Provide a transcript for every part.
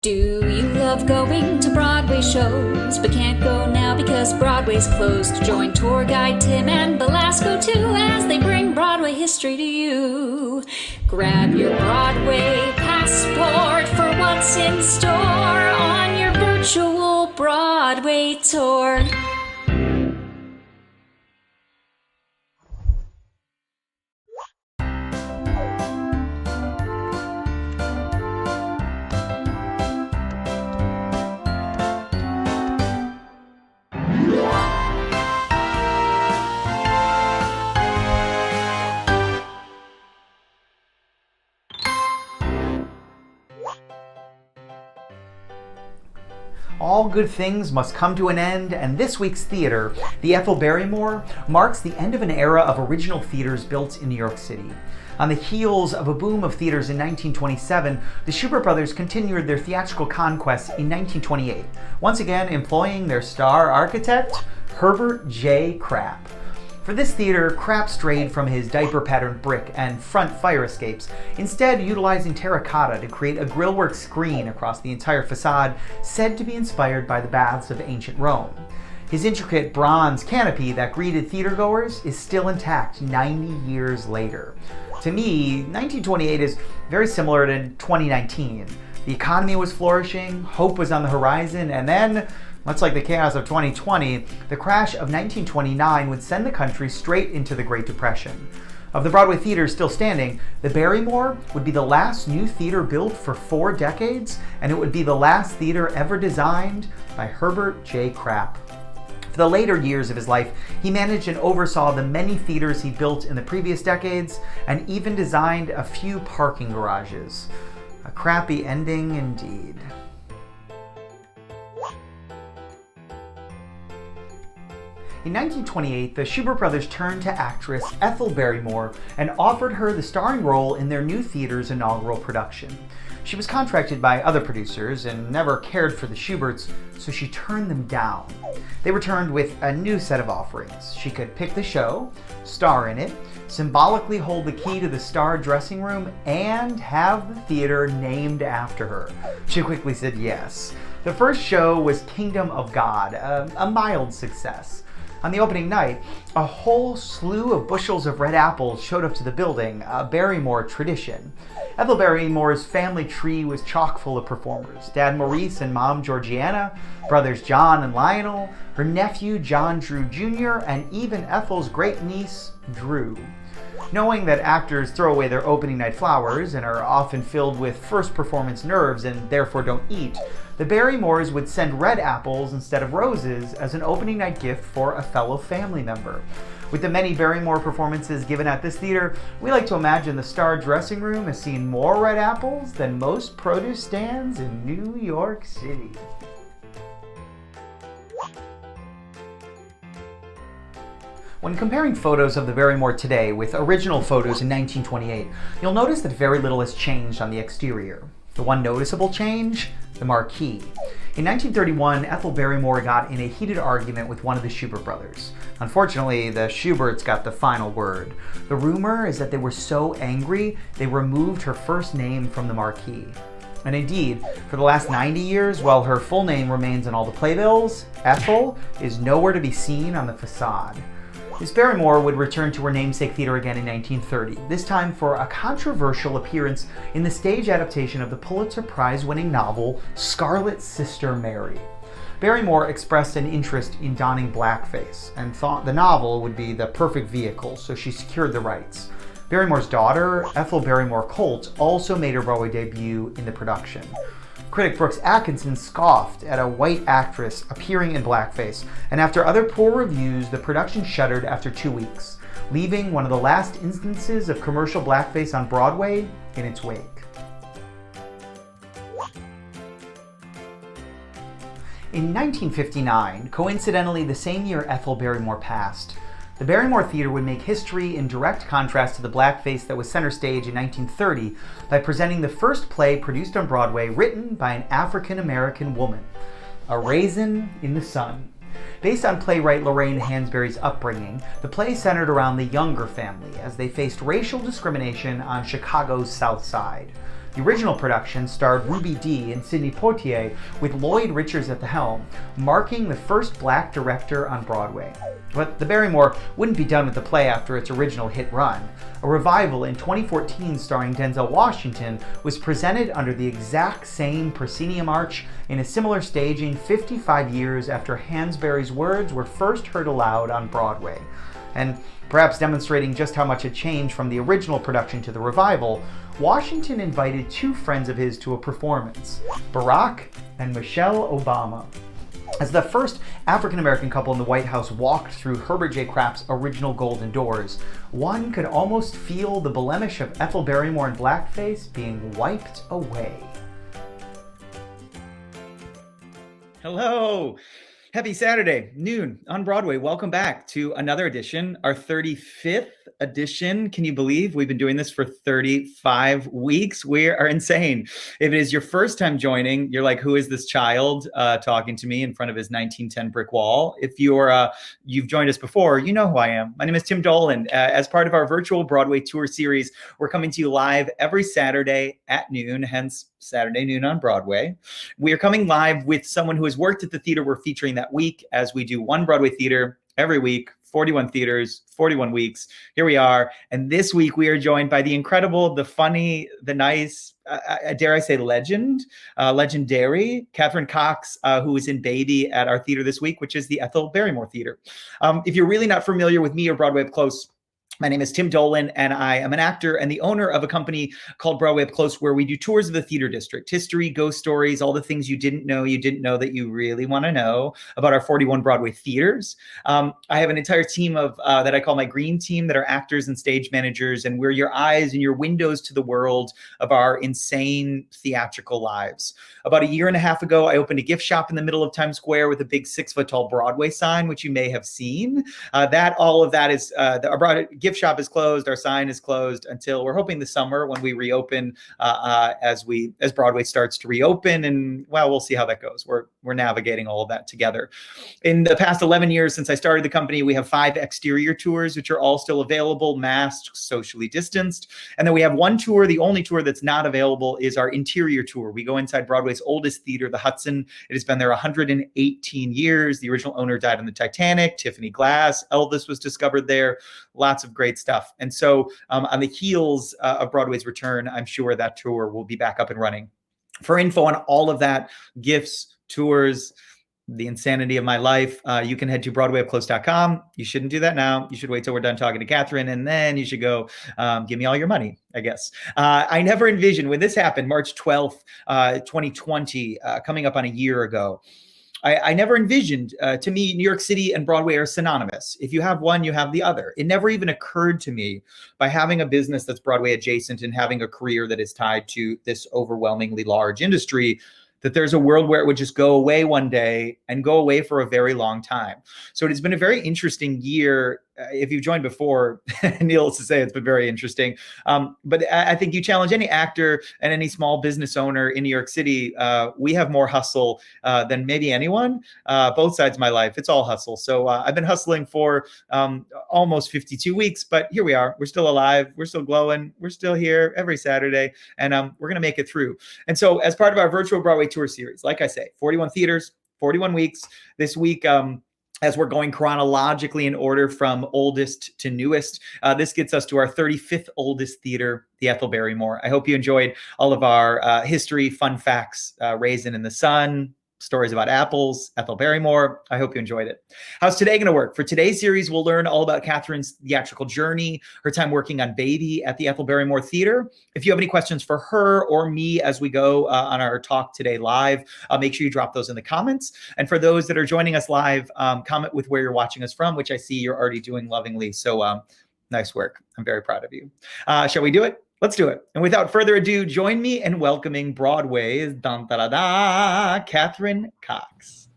Do you love going to Broadway shows, but can't go now because Broadway's closed? Join tour guide Tim and Belasco too as they bring Broadway history to you. Grab your Broadway passport for what's in store on your Virtual Broadway Tour. All good things must come to an end, and this week's theater, the Ethel Barrymore, marks the end of an era of original theaters built in New York City. On the heels of a boom of theaters in 1927, the Shubert brothers continued their theatrical conquest in 1928, once again employing their star architect, Herbert J. Krapp. For this theater, Krapp strayed from his diaper-patterned brick and front fire escapes, instead utilizing terracotta to create a grillwork screen across the entire facade, said to be inspired by the baths of ancient Rome. His intricate bronze canopy that greeted theatergoers is still intact 90 years later. To me, 1928 is very similar to 2019. The economy was flourishing, hope was on the horizon, and then, much like the chaos of 2020, the crash of 1929 would send the country straight into the Great Depression. Of the Broadway theaters still standing, the Barrymore would be the last new theater built for 4 decades, and it would be the last theater ever designed by Herbert J. Krapp. For the later years of his life, he managed and oversaw the many theaters he built in the previous decades, and even designed a few parking garages. A crappy ending indeed. In 1928, the Shubert brothers turned to actress Ethel Barrymore and offered her the starring role in their new theater's inaugural production. She was contracted by other producers and never cared for the Shuberts, so she turned them down. They returned with a new set of offerings. She could pick the show, star in it, symbolically hold the key to the star dressing room, and have the theater named after her. She quickly said yes. The first show was Kingdom of God, a mild success. On the opening night, a whole slew of bushels of red apples showed up to the building, a Barrymore tradition. Ethel Barrymore's family tree was chock full of performers. Dad Maurice and Mom Georgiana, brothers John and Lionel, her nephew John Drew Jr., and even Ethel's great-niece, Drew. Knowing that actors throw away their opening night flowers and are often filled with first performance nerves and therefore don't eat, the Barrymores would send red apples instead of roses as an opening night gift for a fellow family member. With the many Barrymore performances given at this theater, we like to imagine the star dressing room has seen more red apples than most produce stands in New York City. When comparing photos of the Barrymore today with original photos in 1928, you'll notice that very little has changed on the exterior. The one noticeable change? The marquee. In 1931, Ethel Barrymore got in a heated argument with one of the Shubert brothers. Unfortunately, the Shuberts got the final word. The rumor is that they were so angry, they removed her first name from the marquee. And indeed, for the last 90 years, while her full name remains on all the playbills, Ethel is nowhere to be seen on the facade. Miss Barrymore would return to her namesake theater again in 1930, this time for a controversial appearance in the stage adaptation of the Pulitzer Prize-winning novel Scarlet Sister Mary. Barrymore expressed an interest in donning blackface and thought the novel would be the perfect vehicle, so she secured the rights. Barrymore's daughter, Ethel Barrymore Colt, also made her Broadway debut in the production. Critic Brooks Atkinson scoffed at a white actress appearing in blackface, and after other poor reviews, the production shuttered after 2 weeks, leaving one of the last instances of commercial blackface on Broadway in its wake. In 1959, coincidentally the same year Ethel Barrymore passed, the Barrymore Theater would make history in direct contrast to the blackface that was center stage in 1930 by presenting the first play produced on Broadway written by an African-American woman, A Raisin in the Sun. Based on playwright Lorraine Hansberry's upbringing, the play centered around the Younger family as they faced racial discrimination on Chicago's South Side. The original production starred Ruby Dee and Sidney Poitier, with Lloyd Richards at the helm, marking the first black director on Broadway. But the Barrymore wouldn't be done with the play after its original hit run. A revival in 2014 starring Denzel Washington was presented under the exact same proscenium arch in a similar staging 55 years after Hansberry's words were first heard aloud on Broadway. And perhaps demonstrating just how much had changed from the original production to the revival, Washington invited two friends of his to a performance, Barack and Michelle Obama. As the first African-American couple in the White House walked through Herbert J. Crapp's original Golden Doors, one could almost feel the blemish of Ethel Barrymore in blackface being wiped away. Hello! Happy Saturday, noon on Broadway. Welcome back to another edition, our 35th edition. Can you believe we've been doing this for 35 weeks? We are insane. If it is your first time joining, you're like, who is this child talking to me in front of his 1910 brick wall? If you've joined us before, you know who I am. My name is Tim Dolan. As part of our Virtual Broadway Tour Series, we're coming to you live every Saturday at noon, hence Saturday Noon on Broadway. We are coming live with someone who has worked at the theater we're featuring that week, as we do one Broadway theater every week, 41 theaters, 41 weeks. Here we are. And this week we are joined by the incredible, the funny, the nice, dare I say legendary Catherine Cox, who is in Baby at our theater this week, which is the Ethel Barrymore Theater. If you're really not familiar with me or Broadway Up Close, my name is Tim Dolan, and I am an actor and the owner of a company called Broadway Up Close, where we do tours of the theater district, history, ghost stories, all the things you didn't know that you really want to know about our 41 Broadway theaters. I have an entire team of that I call my green team, that are actors and stage managers, and we're your eyes and your windows to the world of our insane theatrical lives. About a year and a half ago, I opened a gift shop in the middle of Times Square with a big 6-foot-tall Broadway sign, which you may have seen. All of that is our gift shop is closed. Our sign is closed until we're hoping the summer, when we reopen, as Broadway starts to reopen, and well, we'll see how that goes. We're navigating all of that together. In the past 11 years since I started the company, we have 5 exterior tours, which are all still available, masked, socially distanced. And then we have one tour. The only tour that's not available is our interior tour. We go inside Broadway's oldest theater, the Hudson. It has been there 118 years. The original owner died on the Titanic. Tiffany Glass, Elvis was discovered there. Lots of great stuff. And so on the heels of Broadway's return, I'm sure that tour will be back up and running. For info on all of that, gifts, tours, the insanity of my life, you can head to BroadwayUpClose.com. You shouldn't do that now. You should wait till we're done talking to Catherine, and then you should go give me all your money, I guess. I never envisioned, when this happened, March 12th, 2020, coming up on a year ago, I never envisioned, to me, New York City and Broadway are synonymous. If you have one, you have the other. It never even occurred to me, by having a business that's Broadway adjacent and having a career that is tied to this overwhelmingly large industry, that there's a world where it would just go away one day and go away for a very long time. So it has been a very interesting year. If you've joined before, needless to say, it's been very interesting. But I think you challenge any actor and any small business owner in New York City. We have more hustle than maybe anyone. Both sides of my life, it's all hustle. So I've been hustling for almost 52 weeks, but here we are. We're still alive. We're still glowing. We're still here every Saturday, and we're going to make it through. And so as part of our Virtual Broadway Tour Series, like I say, 41 theaters, 41 weeks. This week, as we're going chronologically in order from oldest to newest, this gets us to our 35th oldest theater, the Ethel Barrymore. I hope you enjoyed all of our history, fun facts, Raisin in the Sun, stories about apples, Ethel Barrymore. I hope you enjoyed it. How's today going to work? For today's series, we'll learn all about Catherine's theatrical journey, her time working on Baby at the Ethel Barrymore Theater. If you have any questions for her or me as we go on our talk today live, make sure you drop those in the comments. And for those that are joining us live, comment with where you're watching us from, which I see you're already doing lovingly. So nice work. I'm very proud of you. Shall we do it? Let's do it. And without further ado, join me in welcoming Broadway's Catherine Cox.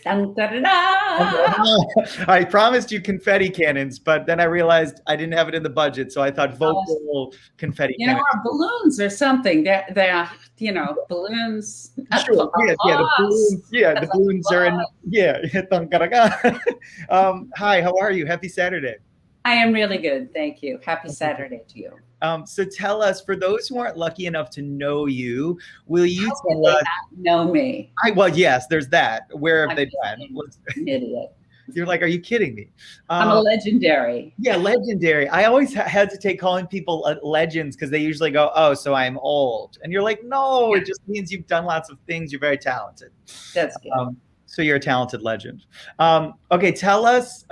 I promised you confetti cannons, but then I realized I didn't have it in the budget, so I thought vocal confetti cannons. Or balloons or something. They're balloons. Sure. The balloons. Yeah, the balloons are in. Yeah. Hi, how are you? Happy Saturday. I am really good. Thank you. Happy Saturday to you. So tell us, for those who aren't lucky enough to know you, will you How could tell they us? not know me? Well, yes, there's that. Where have I'm they just been? an idiot. You're like, are you kidding me? I'm a legendary. Yeah, legendary. I always hesitate calling people legends because they usually go, "Oh, so I'm old," and you're like, "No, it just means you've done lots of things. You're very talented." That's good. So you're a talented legend. Okay, tell us,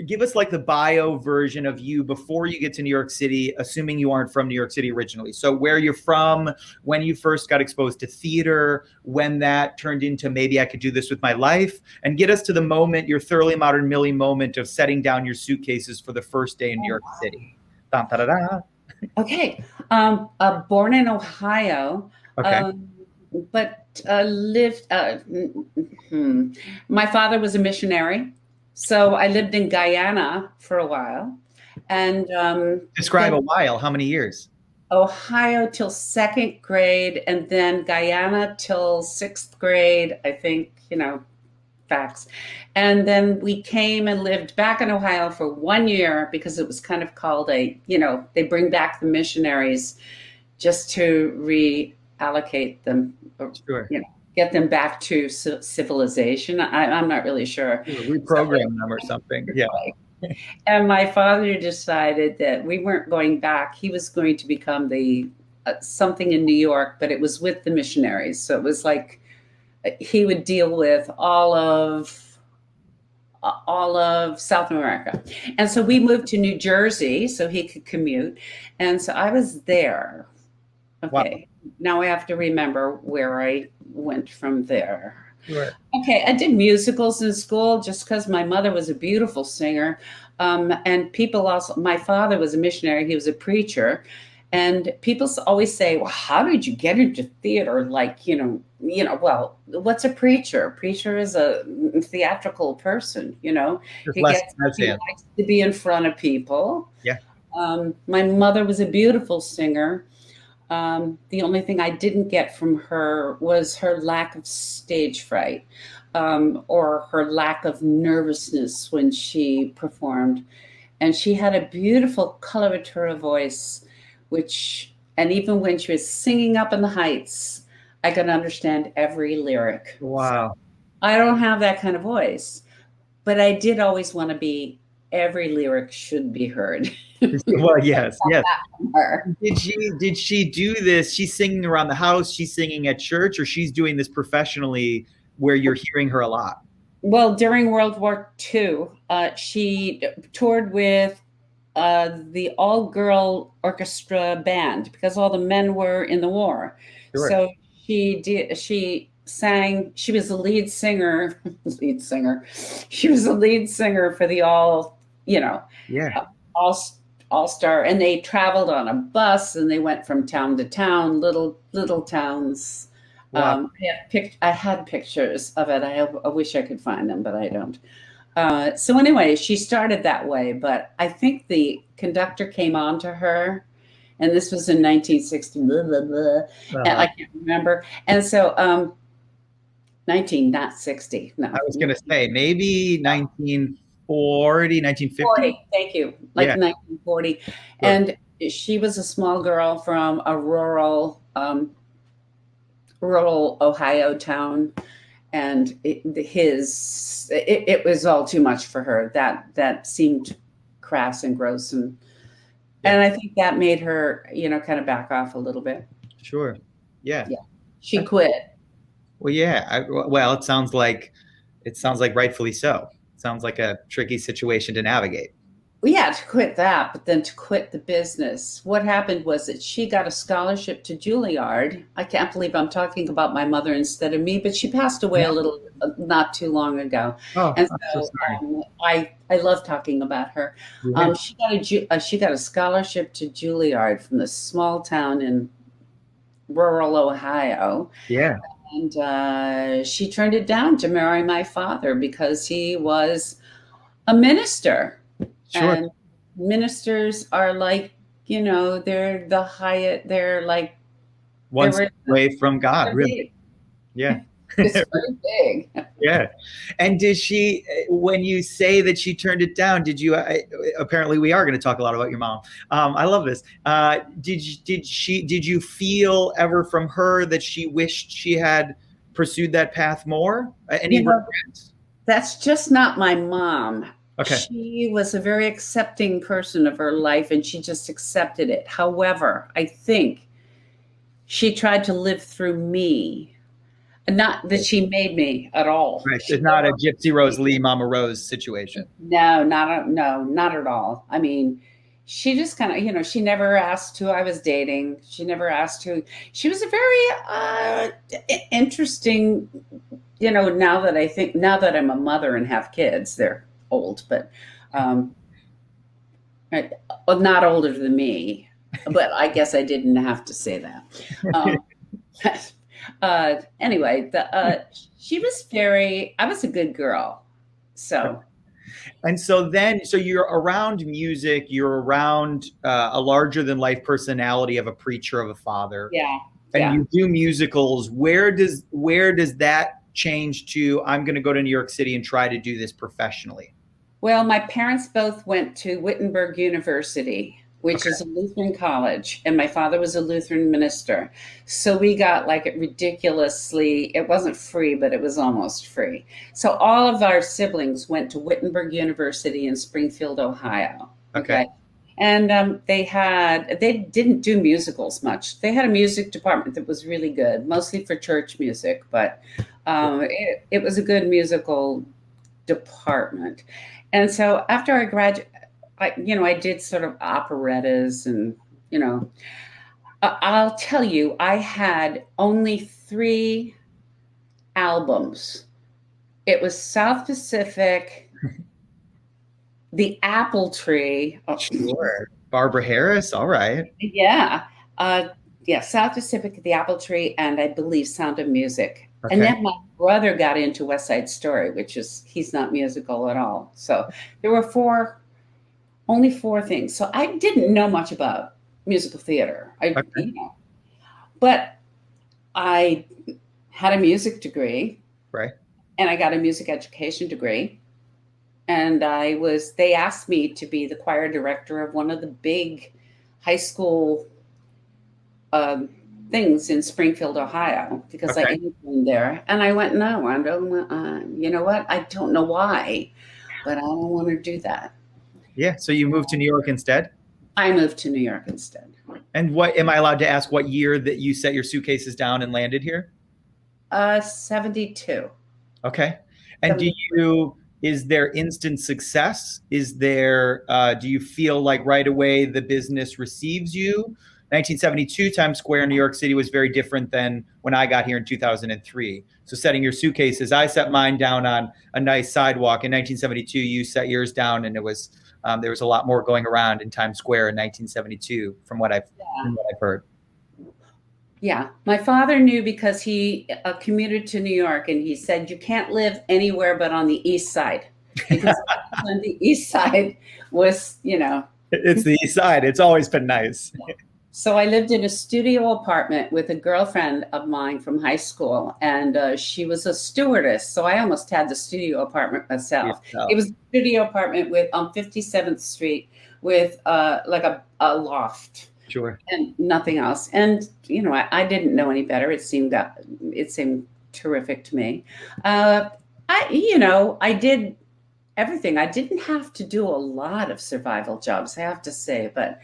give us like the bio version of you before you get to New York City, assuming you aren't from New York City originally. So where you're from, when you first got exposed to theater, when that turned into maybe I could do this with my life, and get us to the moment, your thoroughly modern Millie moment of setting down your suitcases for the first day in New York City. Dun, da, da, da. Okay. Born in Ohio. Okay. But lived. My father was a missionary, so I lived in Guyana for a while, and Describe a while. How many years? Ohio till second grade, and then Guyana till sixth grade. I think facts. And then we came and lived back in Ohio for 1 year because it was kind of called they bring back the missionaries just to reallocate them, Sure. Get them back to civilization. I'm not really sure. Reprogram them or something. Yeah. And my father decided that we weren't going back. He was going to become the something in New York, but it was with the missionaries. So it was like he would deal with all of South America. And so we moved to New Jersey so he could commute. And so I was there. Okay. Wow. Now I have to remember where I went from there. Right. Okay. I did musicals in school just because my mother was a beautiful singer. And people also, my father was a missionary. He was a preacher. And people always say, well, how did you get into theater? Like, well, what's a preacher? A preacher is a theatrical person, he likes to be in front of people. Yeah. My mother was a beautiful singer. The only thing I didn't get from her was her lack of stage fright, or her lack of nervousness when she performed. And she had a beautiful coloratura voice, and even when she was singing up in the heights, I could understand every lyric. Wow. I don't have that kind of voice, but I did always want to be, every lyric should be heard. Well, yes. Did she do this? She's singing around the house, she's singing at church, or she's doing this professionally where you're hearing her a lot? Well, during World War II, she toured with the all-girl orchestra band because all the men were in the war. Sure. So she sang, she was the lead singer. She was the lead singer for the all-star, and they traveled on a bus and they went from town to town, little towns. Wow. I had pictures of it. I wish I could find them, but I don't. So anyway, she started that way, but I think the conductor came on to her, and this was in 1960, and I can't remember. And so, not 60. No. I was going to say maybe 1940, 1950. 40, thank you. 1940. Sure. And she was a small girl from a rural Ohio town. And it was all too much for her. That seemed crass and gross, and I think that made her, kind of back off a little bit. Sure. Yeah. She quit. Well, yeah. Well, it sounds like rightfully so. It sounds like a tricky situation to navigate. Well, yeah, to quit that, but then to quit the business. What happened was that she got a scholarship to Juilliard. I can't believe I'm talking about my mother instead of me, but she passed away not too long ago. Oh, and so I love talking about her. Yeah. She got a scholarship to Juilliard from this small town in rural Ohio. Yeah. And she turned it down to marry my father because he was a minister. Sure. And ministers are like, they're the highest, they're like one away from God, really. Big. Yeah. It's pretty big. Yeah. And did she, when you say that she turned it down, did you, apparently we are going to talk a lot about your mom. I love this. Did you feel ever from her that she wished she had pursued that path more? Any You know, regrets? that's just not my mom. Okay. She was a very accepting person of her life and she just accepted it. However, I think she tried to live through me. Not that she made me at all. Right. She It's not a never, Gypsy Rose Lee, Mama Rose situation. no, not at all. I mean, she just kind of, she never asked who I was dating. She never asked who. She was a very interesting, now that I'm a mother and have kids, they're old, but well, not older than me. But I guess I didn't have to say that. Anyway, she was I was a good girl. So. And so you're around music, you're around a larger than life personality of a preacher, of a father. Yeah. And you do musicals. Where does that change to, I'm going to go to New York City and try to do this professionally? Well, my parents both went to Wittenberg University, which is a Lutheran college, and my father was a Lutheran minister. So we got like it wasn't free, but it was almost free. So all of our siblings went to Wittenberg University in Springfield, Ohio. Okay. And they didn't do musicals much. They had a music department that was really good, mostly for church music, but it was a good musical department. And so after I graduated, I did sort of operettas and, I'll tell you, I had only 3 albums. It was South Pacific, The Apple Tree. Sure. Barbara Harris. All right. Yeah. South Pacific, The Apple Tree, and I believe Sound of Music. Okay. And then my brother got into West Side Story, he's not musical at all. So there were only 4 things. So I didn't know much about musical theater. But I had a music degree. Right. And I got a music education degree. And they asked me to be the choir director of one of the big high school things in Springfield, Ohio, because I interned there. And I went, no, I don't, you know what? I don't know why, but I don't want to do that. Yeah. So you moved to New York instead? I moved to New York instead. And what, am I allowed to ask what year that you set your suitcases down and landed here? 72. Okay. And is there instant success? Is there, do you feel like right away the business receives you? 1972 Times Square in New York City was very different than when I got here in 2003. So setting your suitcases, I set mine down on a nice sidewalk. In 1972, you set yours down, and it was there was a lot more going around in Times Square in 1972, from what I've heard. Yeah, my father knew because he commuted to New York, and he said, you can't live anywhere but on the East Side. Because on the East Side was, It's the East Side. It's always been nice. Yeah. So I lived in a studio apartment with a girlfriend of mine from high school, and she was a stewardess. So I almost had the studio apartment myself. Yeah. It was a studio apartment on 57th Street with like a loft. Sure. And nothing else. And, I didn't know any better. It seemed terrific to me. I did everything. I didn't have to do a lot of survival jobs, I have to say, but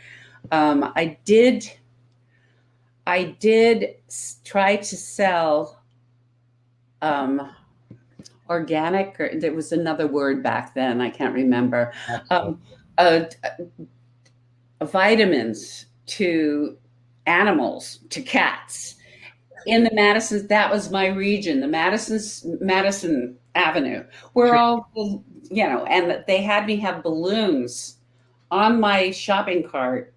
I did try to sell organic, or there was another word back then, I can't remember, vitamins to animals, to cats in the Madison. That was my region, the Madison Avenue, where Sure. all, and they had me have balloons on my shopping cart,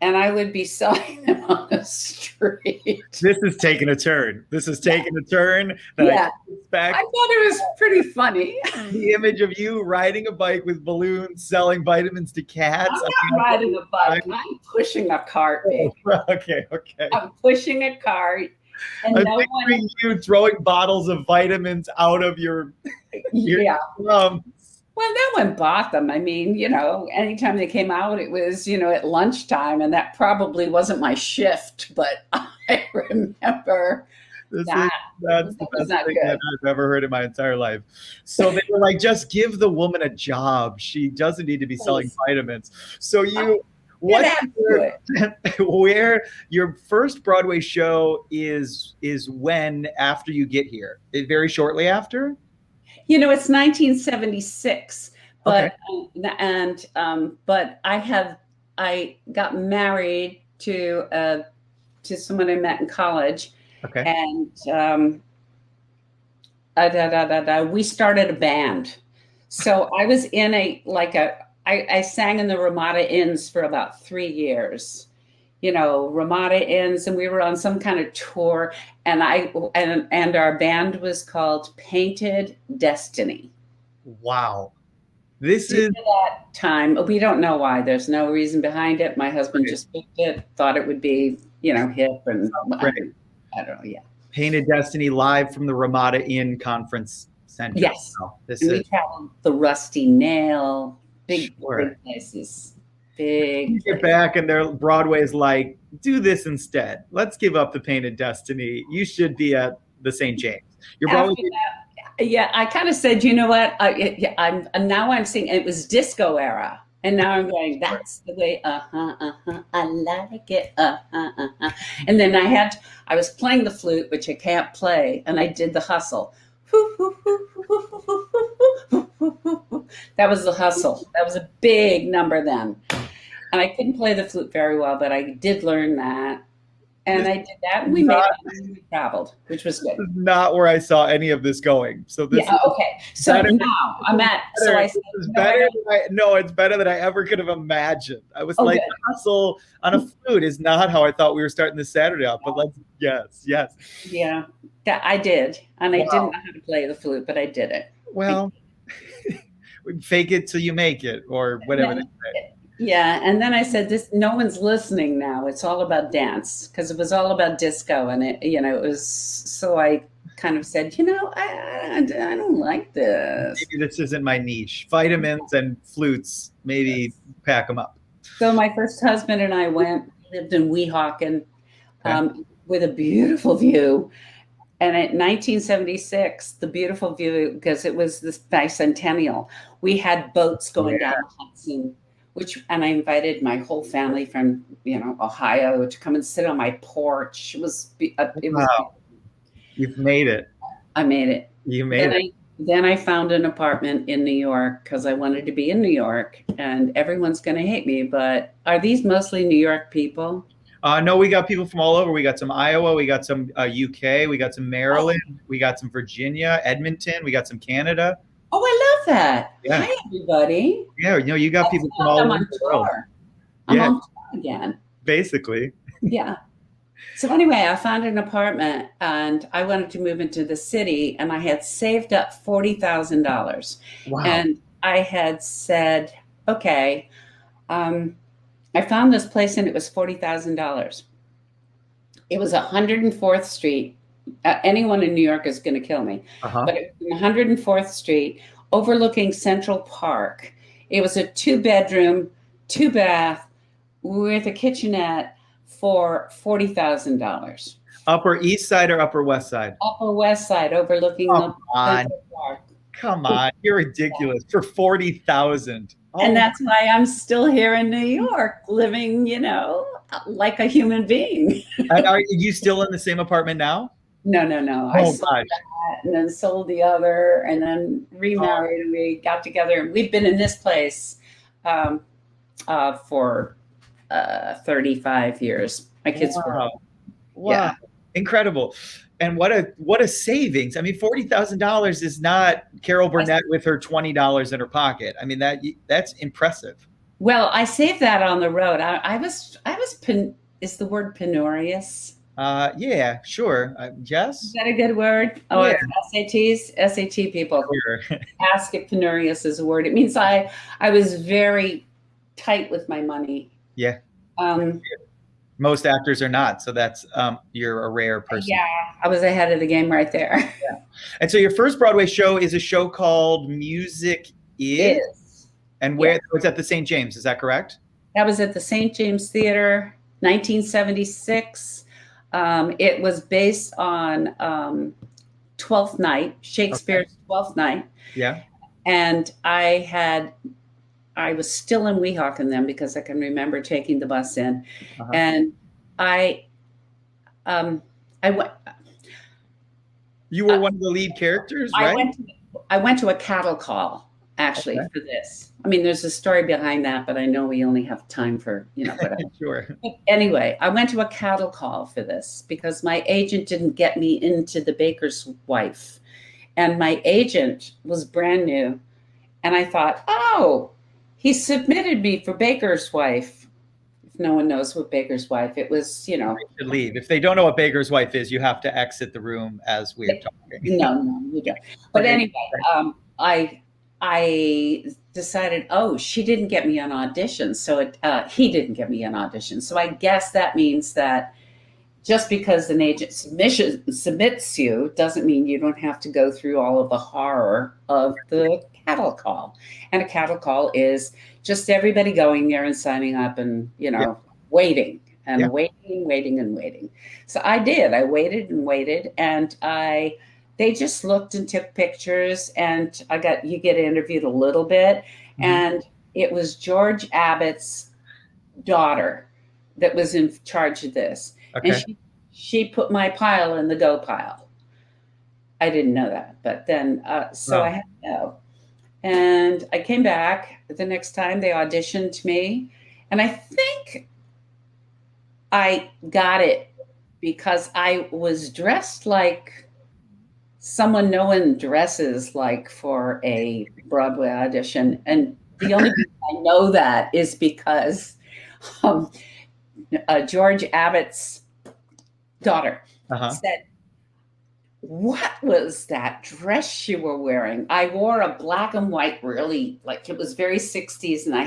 and I would be selling them on the street. This is taking a turn. That I didn't expect. I thought it was pretty funny. The image of you riding a bike with balloons, selling vitamins to cats. I'm not riding a bike. I'm pushing a cart, baby. Okay. I'm pushing a cart, And I'm no one, picturing you throwing bottles of vitamins out of your yeah. plums. Well, no one bought them. I mean, anytime they came out, it was, at lunchtime, and that probably wasn't my shift, but I remember That's that the was best not thing good. that I've ever heard in my entire life. So they were like, just give the woman a job. She doesn't need to be selling Please. vitamins. So Get what's after it. where your first Broadway show is when after you get here? Very shortly after? It's 1976, Okay. but I got married to someone I met in college, Okay. and we started a band. So I was in I sang in the Ramada Inns for about 3 years. Ramada Inns, and we were on some kind of tour, and our band was called Painted Destiny. Wow. This Due is to that time, we don't know why. There's no reason behind it. My husband just picked it, thought it would be, hip, and great. I don't know. Yeah. Painted Destiny live from the Ramada Inn Conference Center. Yes. So this And we is traveled the Rusty Nail, big Sure. places. you Big get places. back and Broadway's like, do this instead. Let's give up the Painted Destiny. You should be at the St. James. Your Broadway. After that, yeah, I kind of said, you know what? I'm seeing it was disco era, and now I'm going. That's the way. I like it. And then I was playing the flute, which I can't play, and I did the hustle. That was the hustle. That was a big number then, and I couldn't play the flute very well, but I did learn that. And I did that, and we made it, and we traveled, which was good. This is not where I saw any of this going. So this Yeah, okay. So better- now I'm at. So I said, it's no, better. It's better than I ever could have imagined. I was like, good. the hustle on a flute is not how I thought we were starting this Saturday off. But yes. Yeah, I did, and I Wow. didn't know how to play the flute, but I did it. Well, fake it till you make it, or whatever they say. Yeah, and then I said, "This, no one's listening now. It's all about dance," because it was all about disco, and it was. So I kind of said, I don't like this. Maybe this isn't my niche. Vitamins and flutes, maybe pack them up. So my first husband and I lived in Weehawken, with a beautiful view. And in 1976, the beautiful view, because it was this bicentennial, we had boats going down the Hudson, and I invited my whole family from, Ohio to come and sit on my porch. It was Wow. You've made it. I made it. You made it. Then I found an apartment in New York because I wanted to be in New York, and everyone's going to hate me. But are these mostly New York people? No, we got people from all over. We got some Iowa, we got some UK, we got some Maryland, we got some Virginia, Edmonton, we got some Canada. Oh, I love that. Yeah. Hi, everybody. Yeah, you got people from all over the world. I'm Yeah. on tour again. Basically. Yeah. So anyway, I found an apartment, and I wanted to move into the city, and I had saved up $40,000. Wow. And I had said, okay, I found this place, and it was $40,000. It was 104th Street. Anyone in New York is going to kill me. But it was 104th Street, overlooking Central Park. It was a 2-bedroom, 2-bath with a kitchenette for $40,000. Upper East Side or Upper West Side? Upper West Side, overlooking the Central Park. Come on, you're ridiculous. For $40,000. And that's why I'm still here in New York, living, like a human being. And are you still in the same apartment now? No. I sold gosh. that, and then sold the other, and then remarried, and we got together. And we've been in this place for 35 years. My kids were. Wow. Yeah. Incredible. And what a savings. I mean, $40,000 is not Carol Burnett with her $20 in her pocket. I mean, that's impressive. Well, I saved that on the road. I was is the word penurious? Yeah, sure. Yes. Is that a good word? Oh, Yeah. it's SAT people Sure. ask if penurious is a word. It means I was very tight with my money. Yeah. Most actors are not. So that's you're a rare person. Yeah, I was ahead of the game right there. Yeah. And so your first Broadway show is a show called Music Is? And where was at the St. James, is that correct? That was at the St. James Theater, 1976. It was based on Twelfth Night, Shakespeare's Twelfth Night. Yeah. And I was still in Weehawken then because I can remember taking the bus in. And I went. You were one of the lead characters, right? I went to a cattle call actually for this. I mean, there's a story behind that, but I know we only have time for, whatever. Sure. But anyway, I went to a cattle call for this because my agent didn't get me into The Baker's Wife. And my agent was brand new. And I thought, oh, he submitted me for Baker's Wife. If no one knows what Baker's Wife, it was, They should leave. If they don't know what Baker's Wife is, you have to exit the room as we're talking. No, you don't. But anyway, I decided, oh, she didn't get me an audition. So he didn't get me an audition. So I guess that means that just because an agent submits you doesn't mean you don't have to go through all of the horror of the cattle call. And a cattle call is just everybody going there and signing up and, waiting and waiting. So I did. I waited and waited, and they just looked and took pictures, and you get interviewed a little bit. And it was George Abbott's daughter that was in charge of this. Okay. And she put my pile in the go pile. I didn't know that, but then, I had to know. And I came back the next time they auditioned me. And I think I got it because I was dressed like someone no one dresses like for a Broadway audition. And the only reason I know that is because George Abbott's daughter said, "What was that dress you were wearing?" I wore a black and white, really, like it was very 60s, and I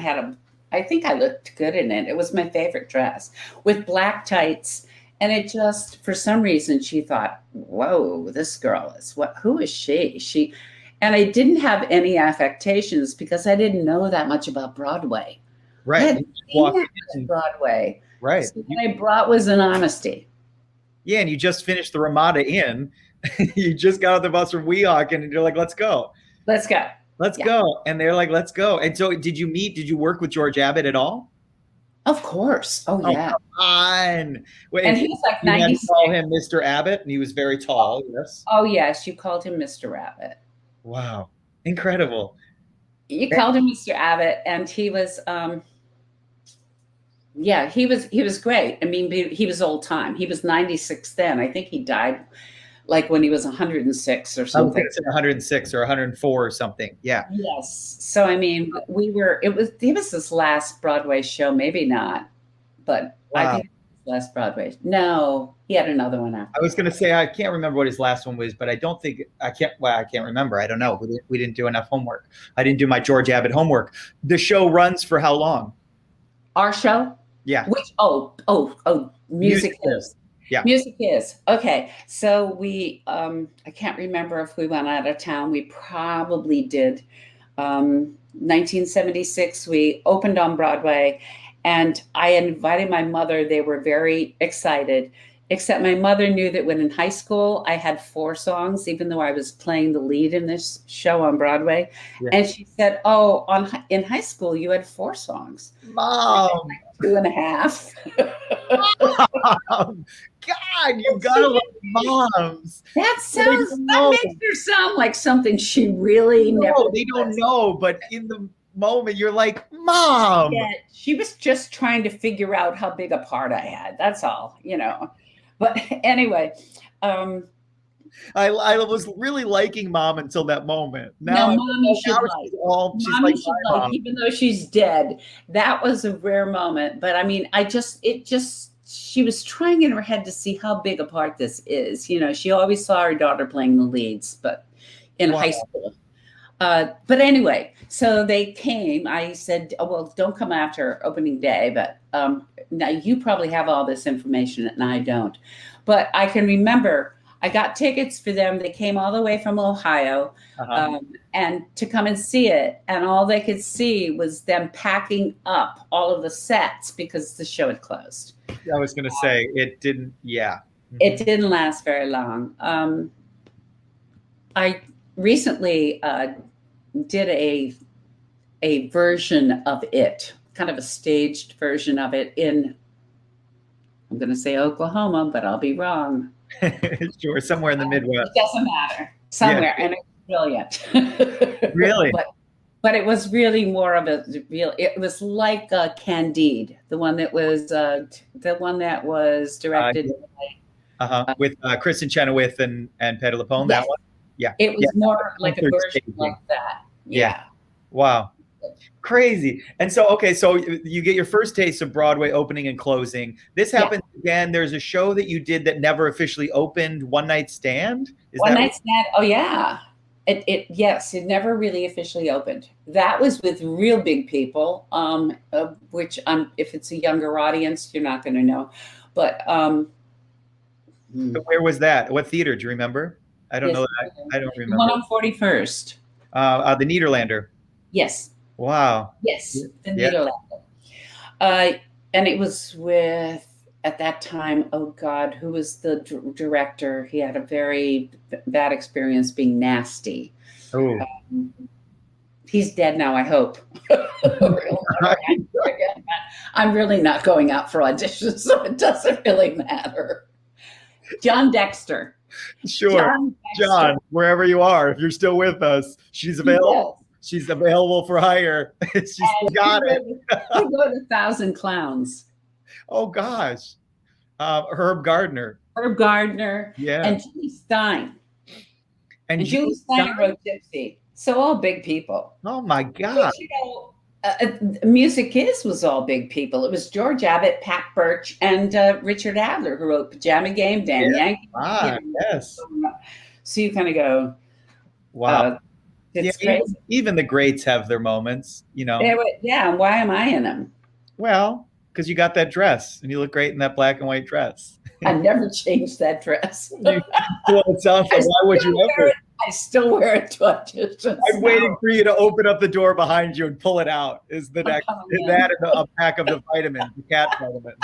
think I looked good in it. It was my favorite dress with black tights. And it just, for some reason, she thought, whoa, this girl who is she? And I didn't have any affectations because I didn't know that much about Broadway. Right. I hadn't seen that much Broadway. Right. So what I brought was an honesty. Yeah, and you just finished the Ramada Inn. You just got off the bus from Weehawken, and you're like, let's go. Let's go. Let's go. And they're like, let's go. And so did you work with George Abbott at all? Of course. Oh, yeah. Come on. Wait, and he was like 96. You call him Mr. Abbott, and he was very tall, yes? Oh, yes. You called him Mr. Abbott. Wow. Incredible. You called him Mr. Abbott, and he was he was great. I mean, he was old time. He was 96 then. I think he died like when he was 106 or something. I was 106 or 104 or something. Yeah. Yes. So, I mean, he was his last Broadway show. Maybe not, but I think it was his last Broadway. No, he had another one after. I was going to say, I can't remember what his last one was, but I can't remember. I don't know. We didn't do enough homework. I didn't do my George Abbott homework. The show runs for how long? Our show? Yeah. Which, Music Is. Yeah. Music Is. Okay. So we, I can't remember if we went out of town. We probably did. 1976, we opened on Broadway, and I invited my mother. They were very excited, except my mother knew that when in high school, I had 4 songs, even though I was playing the lead in this show on Broadway. Yeah. And she said, oh, in high school, you had 4 songs. Mom. 2.5. God, you gotta love moms. That makes her sound like something she really never. They don't know, but in the moment, you're like, Mom. Yeah, she was just trying to figure out how big a part I had. That's all, But anyway, I was really liking Mom until that moment. Now Mommy should like, even though she's dead. That was a rare moment. But I mean, she was trying in her head to see how big a part this is. She always saw her daughter playing the leads, but in high school. But anyway, so they came. I said, oh, well, don't come after opening day, but now you probably have all this information and I don't. But I can remember I got tickets for them. They came all the way from Ohio and to come and see it. And all they could see was them packing up all of the sets because the show had closed. I was going to say it didn't. Yeah. It didn't last very long. I recently did a version of it, kind of a staged version of it in, I'm going to say Oklahoma, but I'll be wrong. Sure, somewhere in the Midwest. It doesn't matter. Somewhere, and it's brilliant. Really? But it was really more of a real. It was like Candide, the one that was directed with Kristen Chenoweth and Patti LuPone. Yes. That one. Yeah. It was more like a version like that. Yeah. Wow. Crazy. And so, okay, so you get your first taste of Broadway opening and closing. This happens again. There's a show that you did that never officially opened, One Night Stand. One Night Stand. Oh yeah. Yes, it never really officially opened. That was with real big people, which if it's a younger audience, you're not going to know. But where was that? What theater? Do you remember? I don't know. I don't remember. The one on 41st. The Nederlander. Yes. Wow. Yes, the Nederlander. And it was with, at that time, oh God, who was the director? He had a very bad experience being nasty. Oh. He's dead now, I hope. I'm really not going out for auditions, so it doesn't really matter. John Dexter. Sure. John, wherever you are, if you're still with us, she's available. Yes. She's available for hire. She's got it. He wrote 1,000 Clowns. Oh, gosh. Herb Gardner. Yeah. And Julie Stein. And Julie Stein wrote Gypsy. So all big people. Oh, my God. Which, Music was all big people. It was George Abbott, Pat Birch, and Richard Adler who wrote Pajama Game, Dan Yankee. Yes. So you kind of go, wow. It's crazy. Even the greats have their moments, Yeah. Why am I in them? Well, because you got that dress and you look great in that black and white dress. I never changed that dress. It sounds like, why would you ever? I still wear it to auditions. I'm waiting for you to open up the door behind you and pull it out. Is the next that and a pack of the vitamins, the cat vitamins?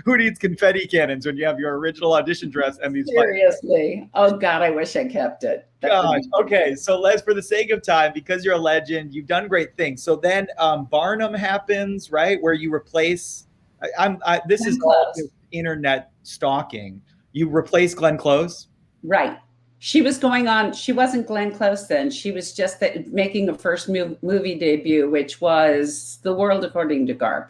Who needs confetti cannons when you have your original audition dress and these? Seriously, oh God, I wish I kept it. Gosh, okay. So Les, for the sake of time, because you're a legend, you've done great things. So then Barnum happens, right? Where you replace. This is all internet stalking. You replace Glenn Close. Right. She was going on. She wasn't Glenn Close then. She was just making a first movie debut, which was The World According to Garp.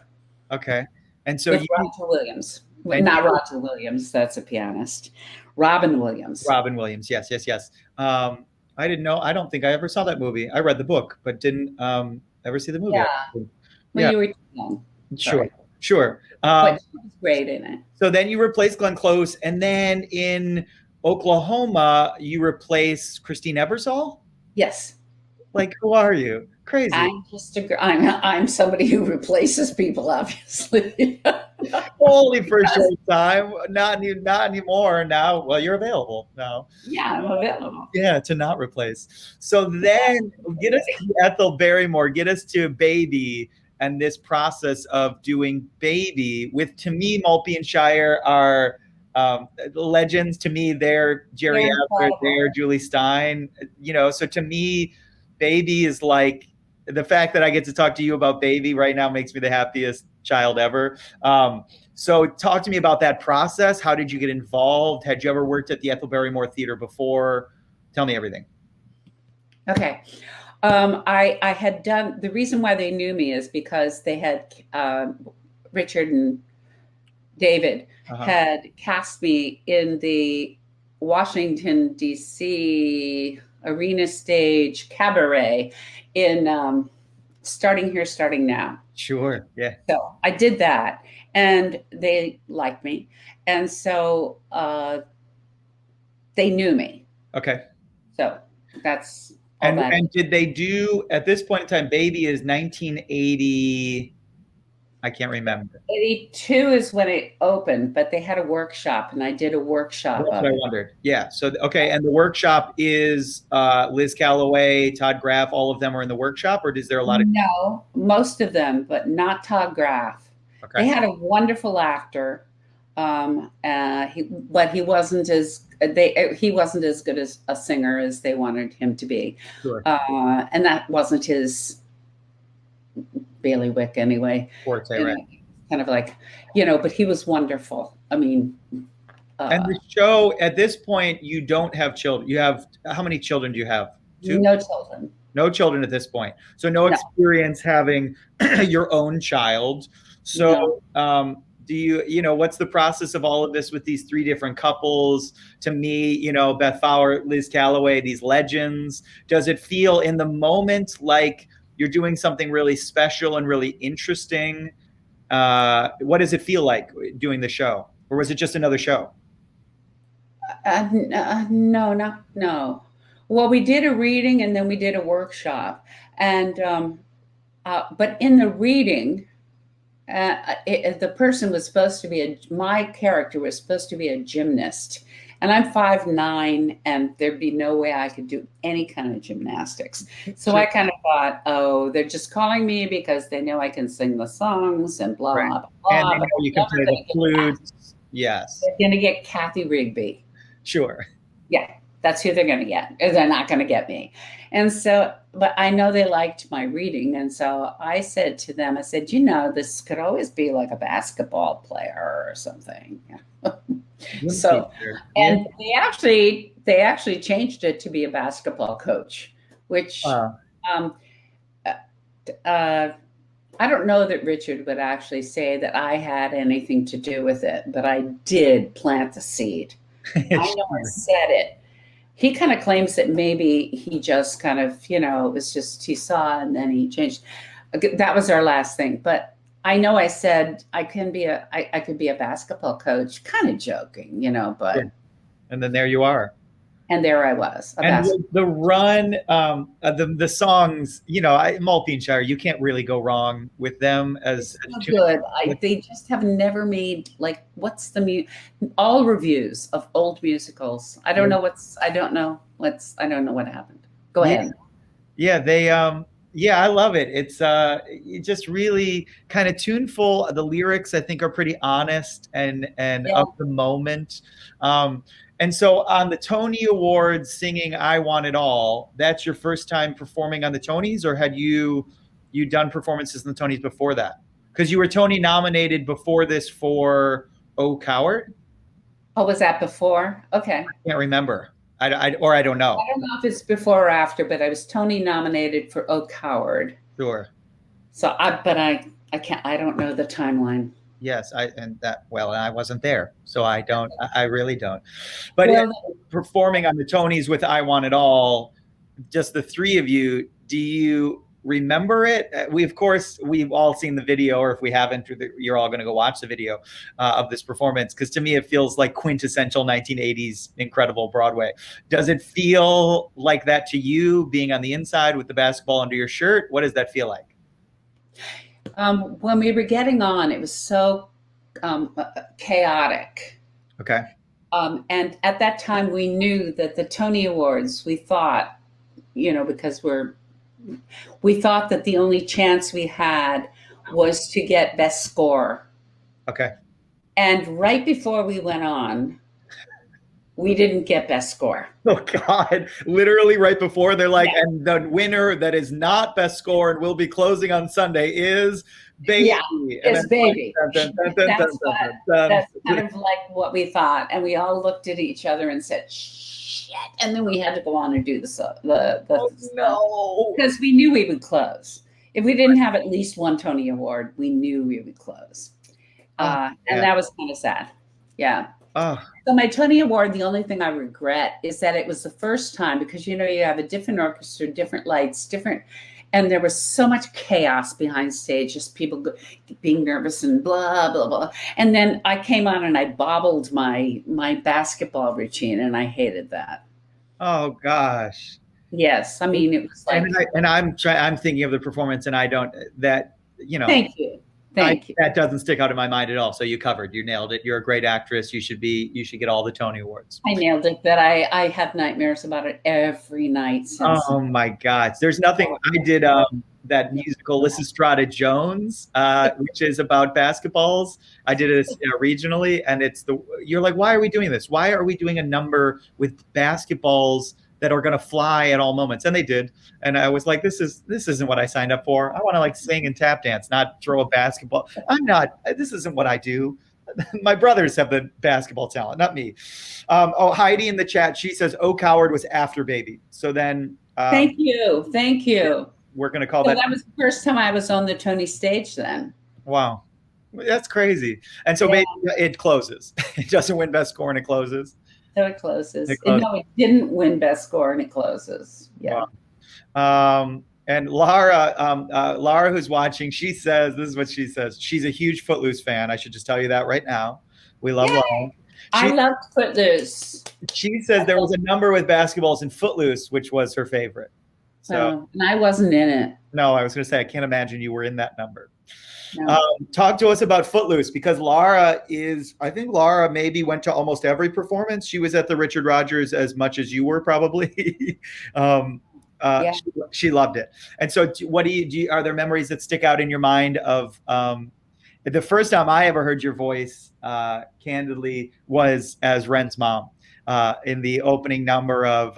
Okay. And so with Roger Williams. Not Roger Williams. That's a pianist. Robin Williams. Yes. I didn't know. I don't think I ever saw that movie. I read the book, but didn't ever see the movie. Yeah. You were too young. Sure. But she was great in it. So then you replace Glenn Close, and then in Oklahoma, you replace Christine Ebersol? Yes. Like, who are you? Crazy. I'm somebody who replaces people, obviously. Only for a short time. Not anymore now. Well, you're available now. Yeah, I'm available. Yeah, to not replace. So then get us to Ethel Barrymore, get us to Baby, and this process of doing Baby with, to me, Maltby and Shire are legends. To me, they're Jerry Adler, they're Julie Stein. So to me, Baby is like, the fact that I get to talk to you about Baby right now makes me the happiest child ever. So talk to me about that process. How did you get involved? Had you ever worked at the Ethel Barrymore Theater before? Tell me everything. Okay. I had done, the reason why they knew me is because they had, Richard and David had cast me in the Washington, D.C. arena stage cabaret in Starting Here, Starting Now. Sure, yeah. So I did that, and they liked me. And so they knew me. Okay. So That's all And that. and did they do at this point in time? Baby is 1980. I can't remember. 82 is when it opened, but they had a workshop, and I did a workshop That's of what I it. wondered. Yeah. So okay, and the workshop is Liz Calloway, Todd Graff. All of them are in the workshop, or is there a lot of? No, most of them, but not Todd Graff. They Okay. had a wonderful actor, but he wasn't as good as a singer as they wanted him to be, Sure. and that wasn't his bailiwick anyway. Forte, You right. know, kind of like, but he was wonderful. I mean, And the show at this point, you don't have children. You have how many children do you have? Two? no children. No children at this point. So no experience having your own child. So do you know, what's the process of all of this with these three different couples? To me, Beth Fowler, Liz Calloway, these legends. Does it feel in the moment like you're doing something really special and really interesting? What does it feel like doing the show? Or was it just another show? No. Well, we did a reading and then we did a workshop, and but in the reading, the person was supposed to be my character was supposed to be a gymnast, and I'm 5'9", and there'd be no way I could do any kind of gymnastics. So Sure. I kind of thought, oh, they're just calling me because they know I can sing the songs and blah, Right. blah, blah. And they know you can play the flute. Yes. They're going to get Kathy Rigby. Sure. Yeah, that's who they're going to get. They're not going to get me. And so, but I know they liked my reading. And so I said to them, I said, this could always be like a basketball player or something. So, and they actually changed it to be a basketball coach, which I don't know that Richard would actually say that I had anything to do with it, but I did plant the seed. I know I said it. He kind of claims that maybe he just kind of, it was just he saw and then he changed. That was our last thing. But I know I said I could be a basketball coach, kind of joking, but. Sure. And then there you are. And there I was. And the run, the songs, Maltby and Shire, you can't really go wrong with them as good. They just have never made what's the all reviews of old musicals. I don't know what happened. Go ahead. Yeah, they I love it. It's just really kind of tuneful. The lyrics I think are pretty honest and of the moment. And so on the Tony Awards singing I Want It All, that's your first time performing on the Tonys, or had you done performances in the Tonys before that? Because you were Tony nominated before this for Oh Coward. Oh, was that before? Okay. I can't remember. I don't know. I don't know if it's before or after, but I was Tony nominated for Oh Coward. Sure. So I don't know the timeline. Yes, and I wasn't there, so I really don't. But performing on the Tonys with I Want It All, just the three of you, do you remember it? We've all seen the video, or if we haven't, you're all going to go watch the video of this performance, because to me it feels like quintessential 1980s incredible Broadway. Does it feel like that to you, being on the inside with the basketball under your shirt? What does that feel like? When we were getting on, it was so chaotic. Okay. And at that time, we knew that the Tony Awards, we thought, because we thought that the only chance we had was to get Best Score. Okay. And right before we went on, we didn't get Best Score. Oh God, literally right before, they're like, and the winner that is not Best Score and will be closing on Sunday is Baby. Yeah, it's Baby. That's kind of like what we thought. And we all looked at each other and said, shit. And then we had to go on and do no, because we knew we would close. If we didn't have at least one Tony Award, we knew we would close. And that was kind of sad. Yeah. Oh. So my Tony Award, the only thing I regret is that it was the first time, because you have a different orchestra, different lights, and there was so much chaos behind stage, just people being nervous and blah, blah, blah. And then I came on and I bobbled my basketball routine, and I hated that. Oh gosh. Yes. I mean, it was like, I'm thinking of the performance, and I don't that you know. thank you. Thank you. That doesn't stick out in my mind at all. So you nailed it. You're a great actress. You should get all the Tony Awards. I nailed it, but I have nightmares about it every night since. Oh my God. There's nothing. I did that musical Lysistrata Jones, which is about basketballs. I did it regionally, and you're like, why are we doing this? Why are we doing a number with basketballs that are going to fly at all moments? And they did. And I was like, this isn't what I signed up for. I want to like sing and tap dance, not throw a basketball. This isn't what I do. My brothers have the basketball talent, not me. Heidi in the chat, she says, "Oh, Coward" was after Baby. So then. Thank you. We're going to call that. That was the first time I was on the Tony stage then. Wow. That's crazy. And so Baby, it closes. It doesn't win Best Score and it closes. So it closes. No, it didn't win Best Score and it closes. Yeah. Wow. And Lara, who's watching, she says, this is what she says. She's a huge Footloose fan. I should just tell you that right now. We love Lara. I loved Footloose. She says there was a number with basketballs in Footloose, which was her favorite. So, and I wasn't in it. No, I was going to say, I can't imagine you were in that number. No. Talk to us about Footloose, because I think Lara maybe went to almost every performance. She was at the Richard Rodgers as much as you were probably. She loved it. And so what are there memories that stick out in your mind of the first time I ever heard your voice, candidly, was as Ren's mom in the opening number of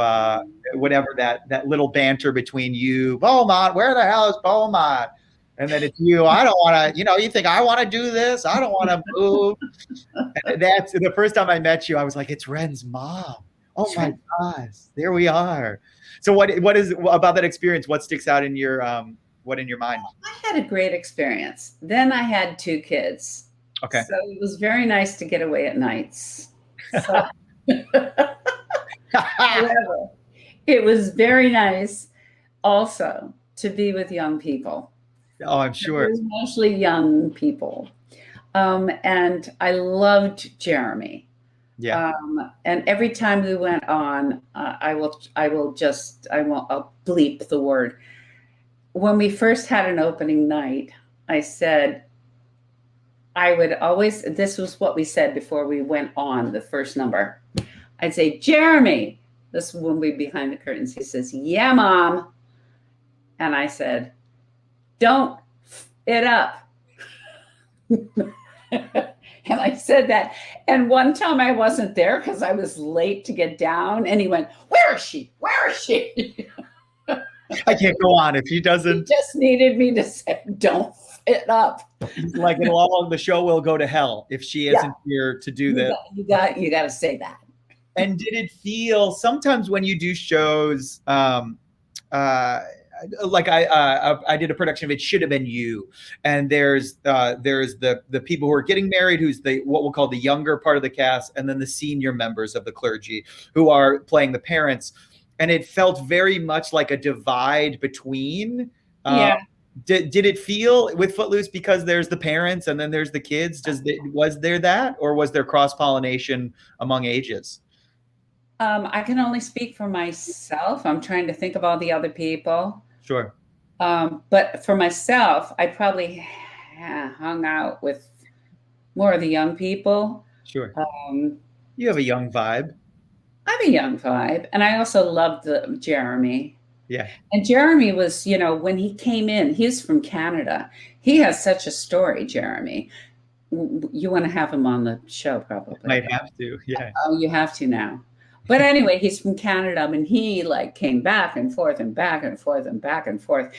whatever that little banter between you, Beaumont, where the hell is Beaumont? And then it's you, I don't want to, you think I want to do this? I don't want to move. And that's the first time I met you. I was like, it's Ren's mom. Oh my gosh, there we are. So what is about that experience? What sticks out in your mind? I had a great experience. Then I had 2 kids. Okay. So it was very nice to get away at nights. So, however, it was very nice also to be with young people. Oh, I'm sure. It was mostly young people. And I loved Jeremy. Yeah. And every time we went on, I'll bleep the word. When we first had an opening night, I said, this was what we said before we went on the first number. I'd say, Jeremy, this is when we behind the curtains. He says, yeah, Mom. And I said, don't f it up. And I said that. And one time I wasn't there because I was late to get down. And he went, where is she? Where is she? I can't go on if he doesn't. He just needed me to say, don't f it up. Like the show will go to hell if she isn't here to do this. You got to say that. And did it feel sometimes when you do shows, like I did a production of It Should Have Been You, and there's the people who are getting married, who's what we'll call the younger part of the cast, and then the senior members of the clergy who are playing the parents, and it felt very much like a divide between. Did it feel with Footloose because there's the parents and then there's the kids? Was there that, or was there cross-pollination among ages? I can only speak for myself. I'm trying to think of all the other people. Sure. But for myself, I probably hung out with more of the young people. Sure. You have a young vibe. I have a young vibe. And I also loved Jeremy. Yeah. And Jeremy was, when he came in, he's from Canada. He has such a story, Jeremy. You want to have him on the show, probably. Might have to, yeah. Oh, you have to now. But anyway, he's from Canada, and he came back and forth and back and forth and back and forth,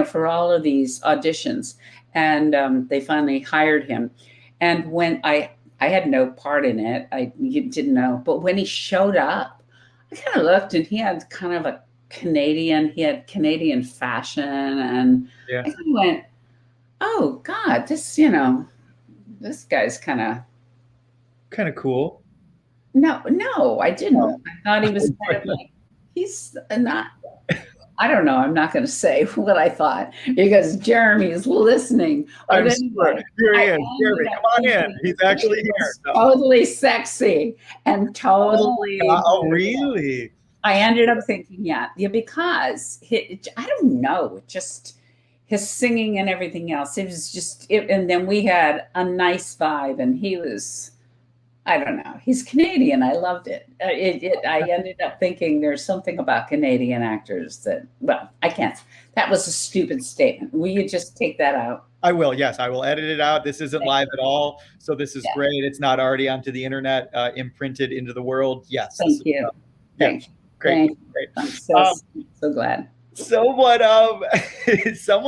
for all of these auditions. And they finally hired him. And when I had no part in it, you didn't know. But when he showed up, I kind of looked, and he had kind of a Canadian fashion. And I kind of went, oh, God, this guy's kind of cool. No, I didn't. I thought he was kind of he's not, I don't know. I'm not going to say what I thought because Jeremy's listening. I'm sure. Here he is. Jeremy, come on in. He's actually here. Totally sexy and totally. Oh, really? I ended up thinking, yeah, because I don't know, just his singing and everything else. It was just, and then we had a nice vibe, and he was, I don't know, he's Canadian. I loved it. I ended up thinking there's something about Canadian actors that, well, I can't. That was a stupid statement. Will you just take that out? I will. Yes, I will edit it out. This isn't live at all, so this is great. It's not already onto the internet, imprinted into the world. Yes. Thank you. Thank you. Great. Great. I'm so glad. Someone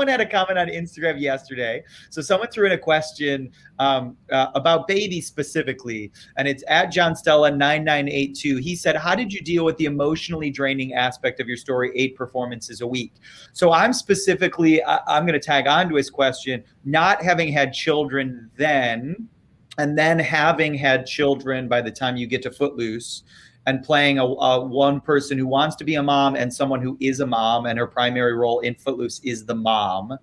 had a comment on Instagram yesterday. So someone threw in a question about baby specifically, and it's at John Stella 9982. He said, "How did you deal with the emotionally draining aspect of your story, 8 performances a week?" So I'm going to tag on to his question, not having had children then, and then having had children by the time you get to Footloose, and playing a one person who wants to be a mom and someone who is a mom, and her primary role in Footloose is the mom.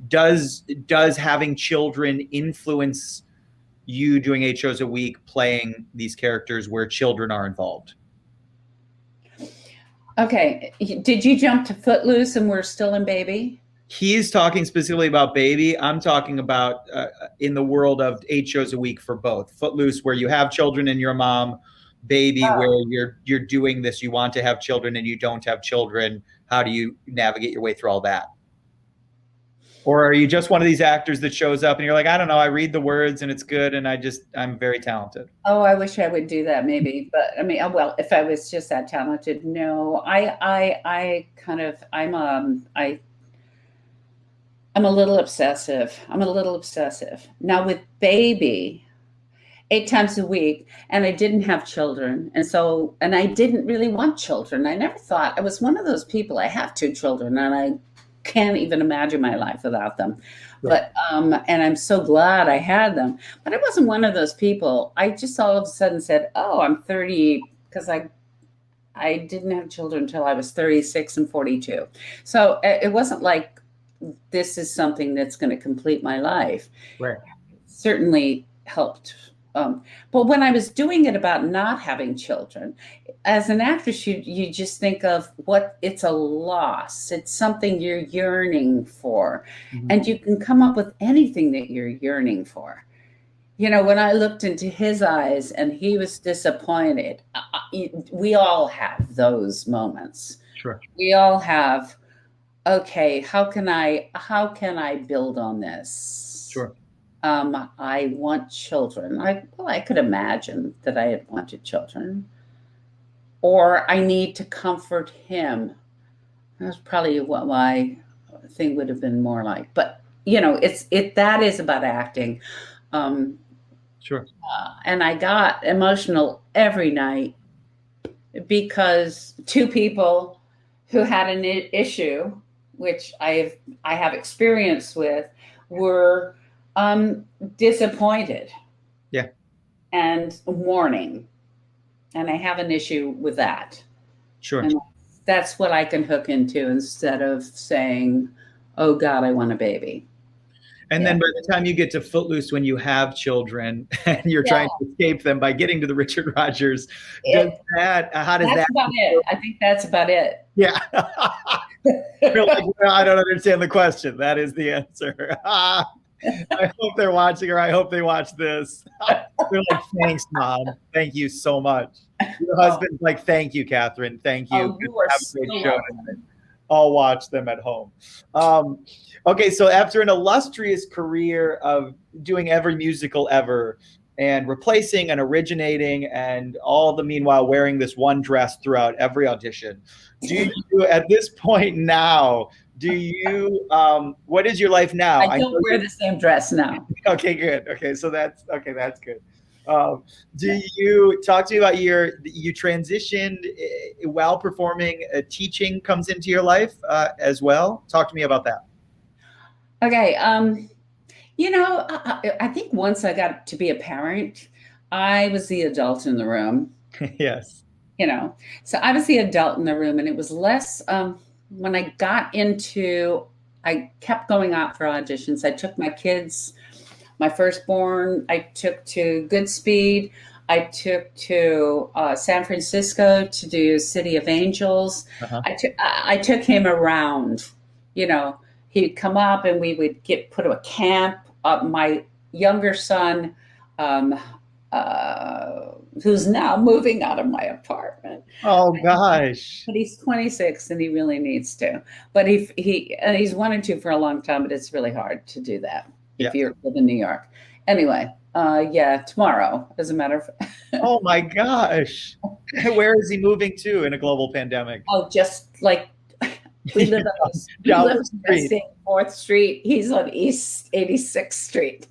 Does having children influence you doing 8 shows a week playing these characters where children are involved? Okay. Did you jump to Footloose and we're still in Baby? He's talking specifically about Baby. I'm talking about in the world of 8 shows a week for both. Footloose, where you have children and you're a mom. Baby, where you're doing this, you want to have children and you don't have children. How do you navigate your way through all that? Or are you just one of these actors that shows up and you're like, I don't know, I read the words and it's good and I'm very talented? Oh, I wish I would do that maybe. But I mean, well, if I was just that talented, no. I'm a little obsessive. Now with Baby, 8 times a week, and I didn't have children. And I didn't really want children. I never thought, I was one of those people, I have 2 children and I can't even imagine my life without them. Right. But, and I'm so glad I had them, but I wasn't one of those people. I just all of a sudden said, oh, I'm 30, because I didn't have children until I was 36 and 42. So it wasn't like this is something that's going to complete my life. Right. It certainly helped. But when I was doing it about not having children, as an actress, you just think of it's a loss. It's something you're yearning for. Mm-hmm. And you can come up with anything that you're yearning for. You know, when I looked into his eyes and he was disappointed, we all have those moments. Sure. We all have, okay, how can I build on this? Sure. I want children. I could imagine that I had wanted children. Or I need to comfort him. That's probably what my thing would have been more like. But, you know, that is about acting. Sure. And I got emotional every night because 2 people who had an issue, which I have experience with, were disappointed. Yeah. And mourning. And I have an issue with that. Sure. And that's what I can hook into instead of saying, oh God, I want a baby. And then by the time you get to Footloose, when you have children and you're trying to escape them by getting to the Richard Rodgers, how does that? That's about it. I think that's about it. Yeah. You're like, well, I don't understand the question. That is the answer. I hope they're watching, or I hope they watch this. They're like, thanks, Mom. Thank you so much. Your husband's like, thank you, Catherine. Thank you. Oh, you are have a great show. I'll watch them at home. Okay, so after an illustrious career of doing every musical ever and replacing and originating and all the meanwhile wearing this one dress throughout every audition, do you, at this point now, what is your life now? I don't wear the same dress now. Okay, good. Okay, so that's good. Do you talk to me about you transitioned while performing, teaching comes into your life as well? Talk to me about that. Okay. You know, I think once I got to be a parent, I was the adult in the room. Yes. You know, so I was the adult in the room, and it was less, when I got into, I kept going out for auditions. I took my kids, my firstborn, I took to Goodspeed. I took to San Francisco to do City of Angels. Uh-huh. I took him around. You know, he'd come up and we would put a camp. My younger son, um, who's now moving out of my apartment. Oh gosh. But he's 26 and he really needs to. But he's wanted to for a long time, but it's really hard to do that if you live in New York. Anyway, tomorrow, as a matter of fact. Oh my gosh. Where is he moving to in a global pandemic? Oh, just like we live on West 4th Street. He's on East 86th Street.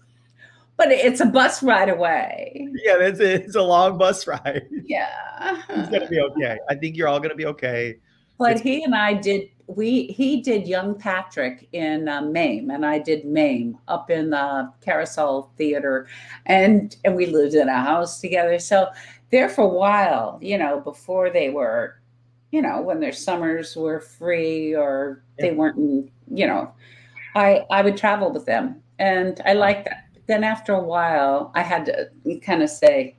But it's a bus ride away. Yeah, it's a long bus ride. Yeah. He's going to be okay. I think you're all going to be okay. But he and I he did Young Patrick in Mame, and I did Mame up in the Carousel Theater, and we lived in a house together. So there for a while, before they were, when their summers were free or they weren't, I would travel with them, and I liked that. Then after a while, I had to kind of say,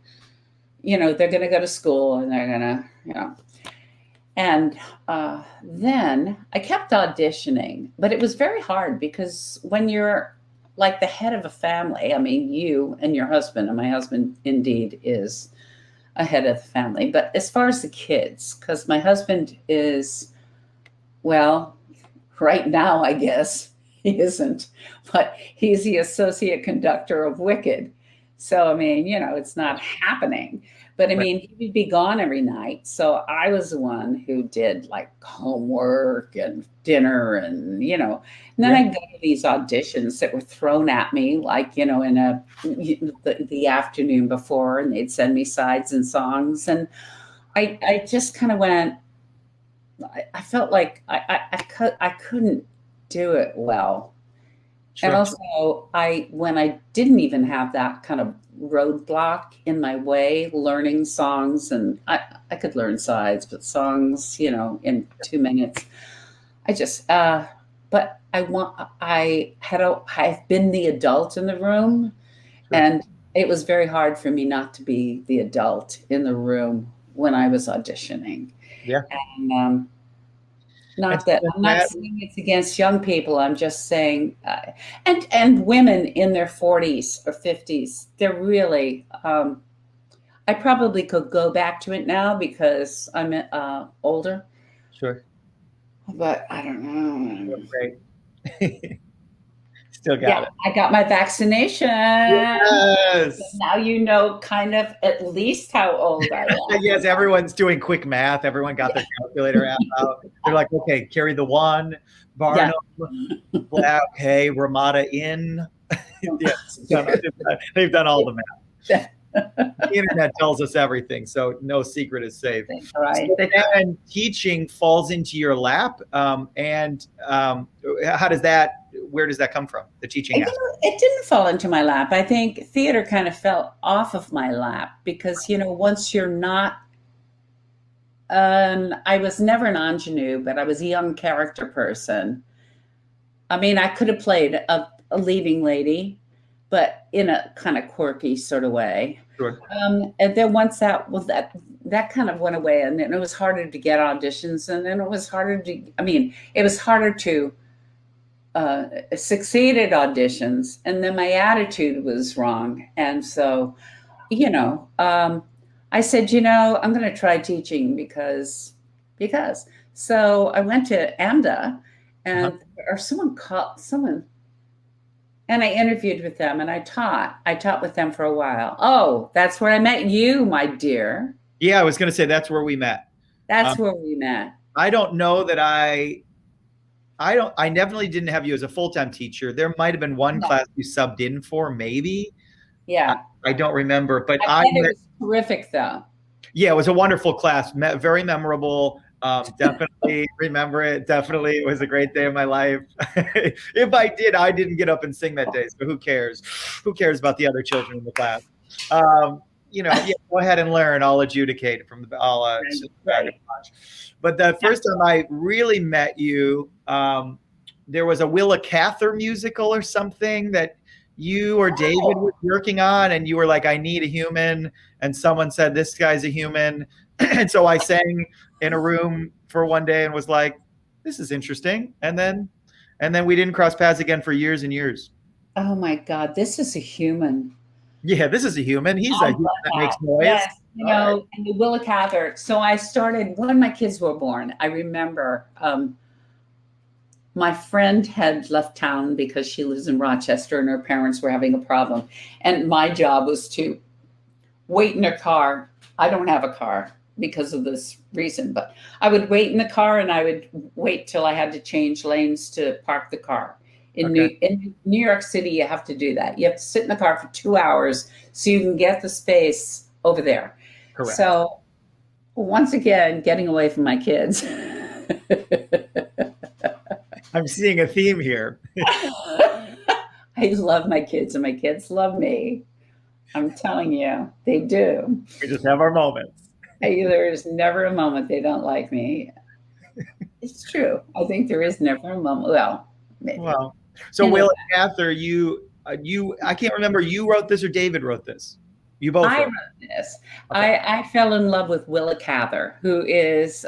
they're going to go to school and they're going to, And then I kept auditioning, but it was very hard because when you're like the head of a family, I mean, you and your husband, and my husband indeed is a head of the family. But as far as the kids, because my husband is, well, right now, I guess he isn't, but he's the associate conductor of Wicked. So, I mean, it's not happening. But I mean, he would be gone every night. So I was the one who did like homework and dinner and, and then I'd go to these auditions that were thrown at me, like, in the afternoon before, and they'd send me sides and songs. And I just kind of went, I felt like I couldn't do it well. Sure. And also when I didn't even have that kind of roadblock in my way, learning songs, and I could learn sides, but songs, in 2 minutes, but I've been the adult in the room, sure. And it was very hard for me not to be the adult in the room when I was auditioning. Yeah. And, I'm not saying it's against young people. I'm just saying, and women in their 40s or 50s, they're really, I probably could go back to it now because I'm older. Sure. But I don't know. Great. Still got it. I got my vaccination. Yes. So now kind of at least how old I am. Yes, everyone's doing quick math. Everyone got their calculator app out. They're like, okay, carry the one, Barnum, okay, Ramada in. Yes, they've done all the math. The internet tells us everything, so no secret is safe. Right. So, and teaching falls into your lap. And where does that come from? The teaching aspect? It didn't fall into my lap. I think theater kind of fell off of my lap because, once you're not, I was never an ingenue, but I was a young character person. I mean, I could have played a leading lady, but in a kind of quirky sort of way. Sure. And then once that kind of went away, and then it was harder to get auditions, and then it was harder to succeed at auditions, and then my attitude was wrong. And so, I said, I'm going to try teaching because. So I went to AMDA, and someone. And I interviewed with them, and I taught with them for a while. Oh, that's where I met you, my dear. Yeah, I was going to say that's where we met. That's where we met. I don't know that I definitely didn't have you as a full-time teacher. There might have been one class you subbed in for, maybe. Yeah. I don't remember, but it was terrific though. Yeah, it was a wonderful class. Very memorable. Definitely remember it. Definitely. It was a great day of my life. If I didn't get up and sing that day. So who cares? Who cares about the other children in the class? Go ahead and learn. I'll adjudicate from the, right. But the first time I really met you, there was a Willa Cather musical or something that you or David was working on, and you were like, I need a human, and someone said this guy's a human, and so I sang in a room for one day and was like, this is interesting, and then we didn't cross paths again for years and years. Oh my God, this is a human. Yeah, this is a human. He's a human that makes noise. Yes, and the Willa Cather. So I started when my kids were born. I remember my friend had left town because she lives in Rochester and her parents were having a problem. And my job was to wait in her car. I don't have a car because of this reason, but I would wait in the car and I would wait till I had to change lanes to park the car. In New York City, you have to do that. You have to sit in the car for 2 hours so you can get the space over there. Correct. So once again, getting away from my kids. I'm seeing a theme here. I love my kids and my kids love me. I'm telling you, they do. We just have our moments. There's never a moment they don't like me. It's true. I think there is never a moment. Well, maybe. Wow. So Willa Cather, you, I can't remember, you wrote this or David wrote this? You both I wrote this. Okay. I fell in love with Willa Cather, who is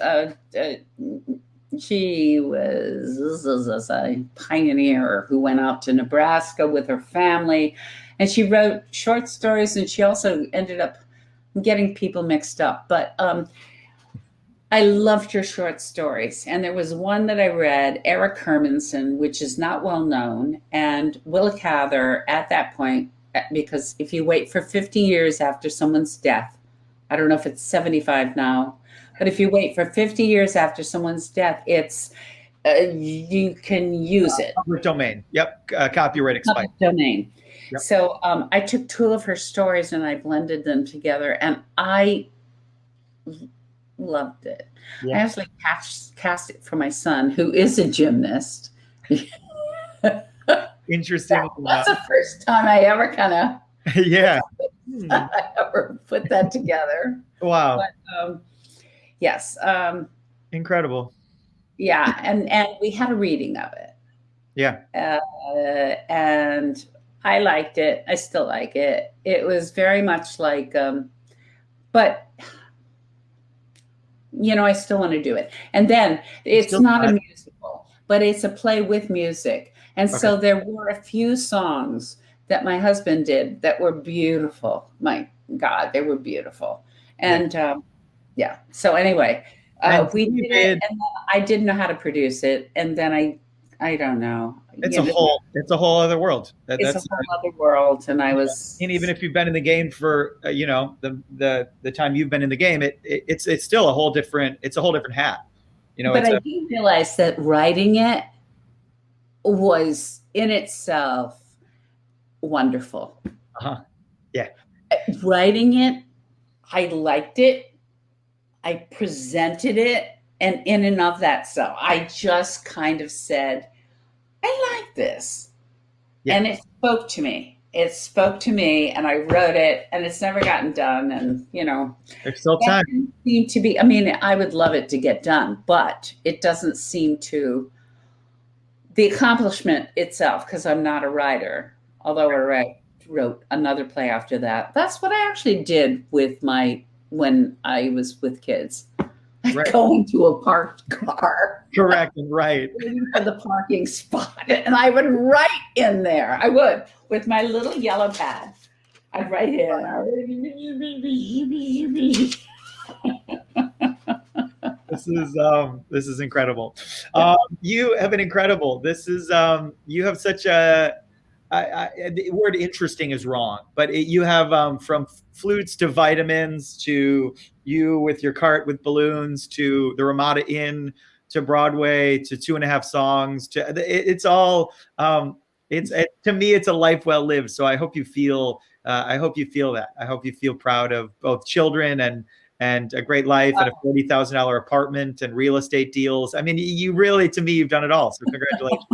she was a pioneer who went out to Nebraska with her family, and she wrote short stories, and she also ended up getting people mixed up. But I loved her short stories. And there was one that I read, Eric Hermanson, which is not well known, and Willa Cather at that point, because if you wait for 50 years after someone's death, I don't know if it's 75 now, but if you wait for 50 years after someone's death, it's you can use it. Public domain. Yep. Copyright expired. Public domain. Yep. So I took two of her stories and I blended them together, and I loved it. Yeah. I actually cast it for my son, who is a gymnast. Interesting. That's the first time I ever kind of yeah. I ever put that together. Wow. But, yes. Incredible. Yeah, and we had a reading of it. Yeah. And I liked it. I still like it. It was very much like, but I still want to do it. And then it's not a musical, but it's a play with music. And so there were a few songs that my husband did that were beautiful. My God, they were beautiful. And so anyway, we did it, and then I didn't know how to produce it. And then I don't know. It's a whole other world. It's a whole other world. And I was, and even if you've been in the game for, the time you've been in the game, it's still a whole different hat, But I do realize that writing it was in itself wonderful. Yeah. Writing it, I liked it. I presented it, and in and of that, so I just kind of said, I like this. Yeah. And it spoke to me. It spoke to me, and I wrote it, and it's never gotten done. And, there's still time. Seem to be, I would love it to get done, but it doesn't seem to, the accomplishment itself, because I'm not a writer, although I wrote another play after that. That's what I actually did with when I was with kids. Right. Going to a parked car. Correct, and right. Waiting for the parking spot. And I would write in there. I would, with my little yellow pad. I'd write in. This is incredible. You have an incredible. This is you have such a. The word interesting is wrong, but you have from flutes to vitamins to you with your cart with balloons to the Ramada Inn to Broadway to 2.5 songs to it's all to me it's a life well lived. So I hope you feel that. I hope you feel proud of both children and a great life and a $40,000 apartment and real estate deals. You really, to me, you've done it all. So congratulations.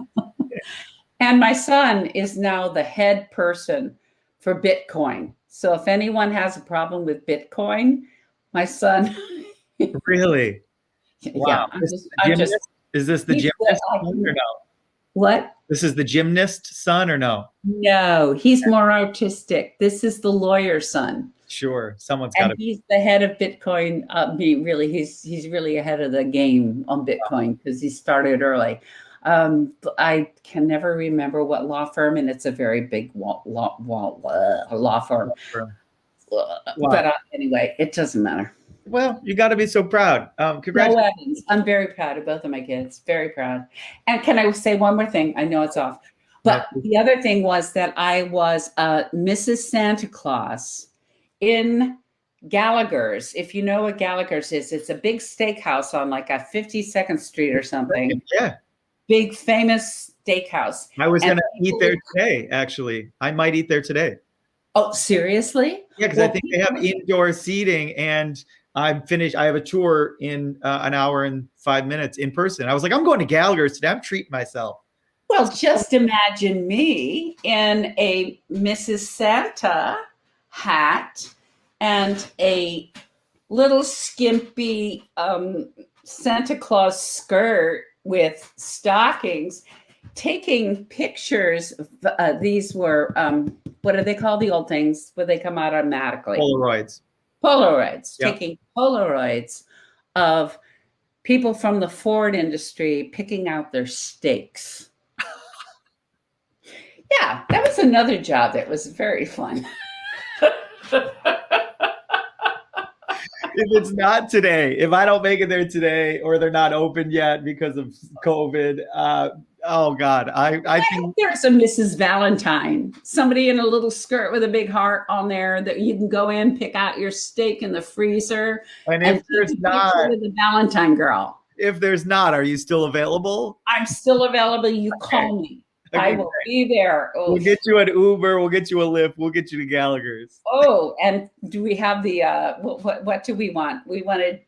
And my son is now the head person for Bitcoin. So if anyone has a problem with Bitcoin, my son. Really? Wow. Yeah, is this the gymnast or no? What? This is the gymnast son, or no? No, he's more artistic. This is the lawyer's son. Sure, someone's got And to. he's the head of Bitcoin. He's really ahead of the game on Bitcoin because he started early. I can never remember what law firm, and it's a very big law firm. Wow. But anyway, it doesn't matter. Well, you got to be so proud. No, Congratulations. Evans. I'm very proud of both of my kids. Very proud. And can I say one more thing? I know it's off. But the other thing was that I was Mrs. Santa Claus in Gallagher's. If you know what Gallagher's is, it's a big steakhouse on like a 52nd Street or something. Yeah. Big famous steakhouse. I was going to eat there today, actually. I might eat there today. Oh, seriously? Yeah, because I think they have indoor seating, and I'm finished. I have a tour in an hour and 5 minutes in person. I was like, I'm going to Gallagher's today. I'm treating myself. Well, just imagine me in a Mrs. Santa hat and a little skimpy Santa Claus skirt with stockings, taking pictures. These were, what do they call the old things where they come out automatically? Polaroids. Yep. Taking Polaroids of people from the Ford industry picking out their steaks. Yeah, that was another job that was very fun. If it's not today, if I don't make it there today, or they're not open yet because of COVID, oh God, I think there's a Mrs. Valentine, somebody in a little skirt with a big heart on there that you can go in, pick out your steak in the freezer. And if there's not, the Valentine girl. If there's not, are you still available? I'm still available. You call me. Okay, I will be there. Oh. We'll get you an Uber. We'll get you a Lyft. We'll get you to Gallagher's. Oh, and do we have the what do we want? We wanted.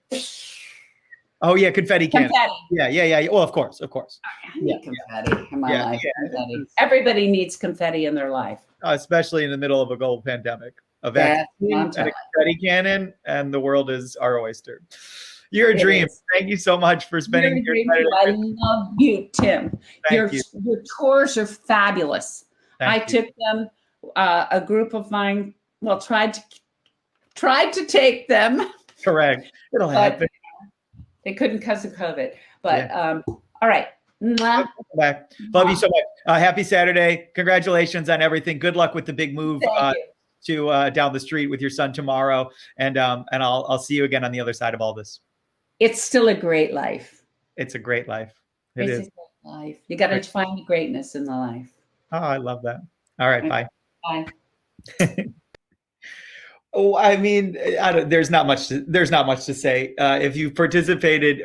Oh yeah, confetti cannon. Yeah. Well, of course. I need confetti in my life. Confetti. Everybody needs confetti in their life, especially in the middle of a global pandemic. A vaccine and a confetti cannon, and the world is our oyster. You're a dream. Thank you so much for spending your time. I love you, Tim. Your tours are fabulous. I took them. A group of mine, tried to take them. Correct. It'll happen. They couldn't because of COVID. But all right. Back. Love you so much. Happy Saturday. Congratulations on everything. Good luck with the big move to down the street with your son tomorrow. And I'll see you again on the other side of all this. It's still a great life. It's a great life. It is. A great life. You got to find the greatness in the life. Oh, I love that. All right. Bye. Bye. Oh, I mean, there's not much to say. If you participated,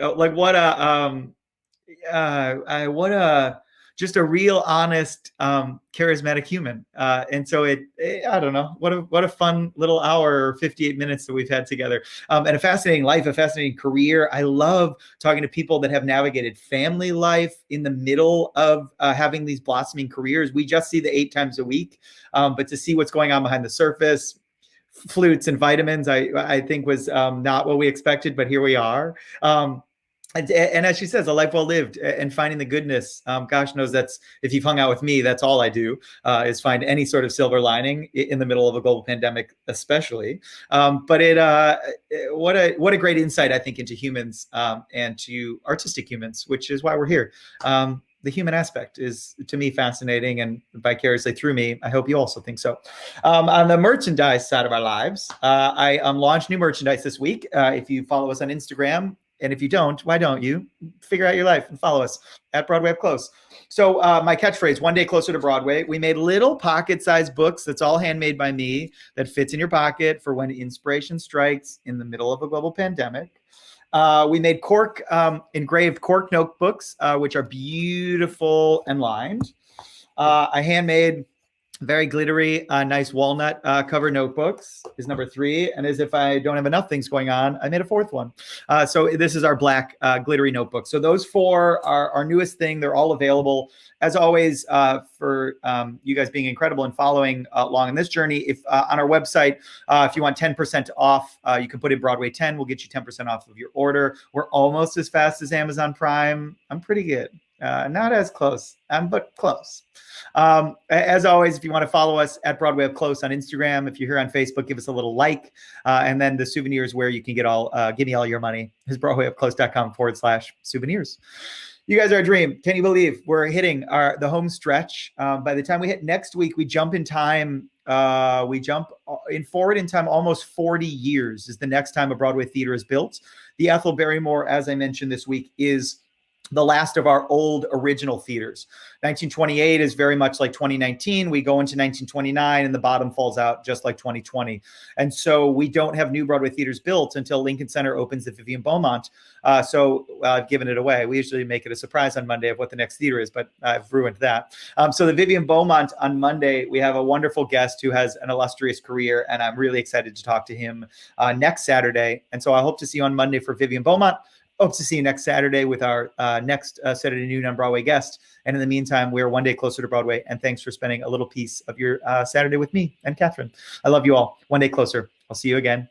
just a real honest, charismatic human. And so I don't know, what a fun little hour or 58 minutes that we've had together. And a fascinating life, a fascinating career. I love talking to people that have navigated family life in the middle of having these blossoming careers. We just see the 8 times a week, but to see what's going on behind the surface, flutes and vitamins, I think was not what we expected, but here we are. And as she says, a life well lived, and finding the goodness. Gosh knows that's, if you've hung out with me, that's all I do, is find any sort of silver lining in the middle of a global pandemic, especially. But what a great insight, I think, into humans and to artistic humans, which is why we're here. The human aspect is, to me, fascinating, and vicariously through me, I hope you also think so. On the merchandise side of our lives, I launched new merchandise this week. If you follow us on Instagram, and if you don't, why don't you? Figure out your life and follow us at Broadway Up Close. So my catchphrase, one day closer to Broadway. We made little pocket-sized books that's all handmade by me that fits in your pocket for when inspiration strikes in the middle of a global pandemic. We made engraved cork notebooks, which are beautiful and lined. I handmade very glittery, nice walnut cover notebooks is number 3. And as if I don't have enough things going on, I made a 4th one. So this is our black glittery notebook. So those 4 are our newest thing. They're all available. As always, for you guys being incredible and following along in this journey, if on our website, if you want 10% off, you can put in Broadway 10. We'll get you 10% off of your order. We're almost as fast as Amazon Prime. I'm pretty good. Not as close, but close. As always, if you want to follow us at Broadway Up Close on Instagram, if you're here on Facebook, give us a little like. And then the souvenirs where you can get give me all your money is BroadwayUpClose.com/souvenirs. You guys are a dream. Can you believe we're hitting the home stretch? By the time we hit next week, we jump in time. We jump forward in time almost 40 years is the next time a Broadway theater is built. The Ethel Barrymore, as I mentioned this week, is the last of our old original theaters. 1928 is very much like 2019. We go into 1929 and the bottom falls out just like 2020. And so we don't have new Broadway theaters built until Lincoln Center opens at Vivian Beaumont. So I've given it away. We usually make it a surprise on Monday of what the next theater is, but I've ruined that. So the Vivian Beaumont on Monday, we have a wonderful guest who has an illustrious career, and I'm really excited to talk to him next Saturday. And so I hope to see you on Monday for Vivian Beaumont. Hope to see you next Saturday with our next Saturday Noon on Broadway guest. And in the meantime, we're one day closer to Broadway. And thanks for spending a little piece of your Saturday with me and Catherine. I love you all. One day closer. I'll see you again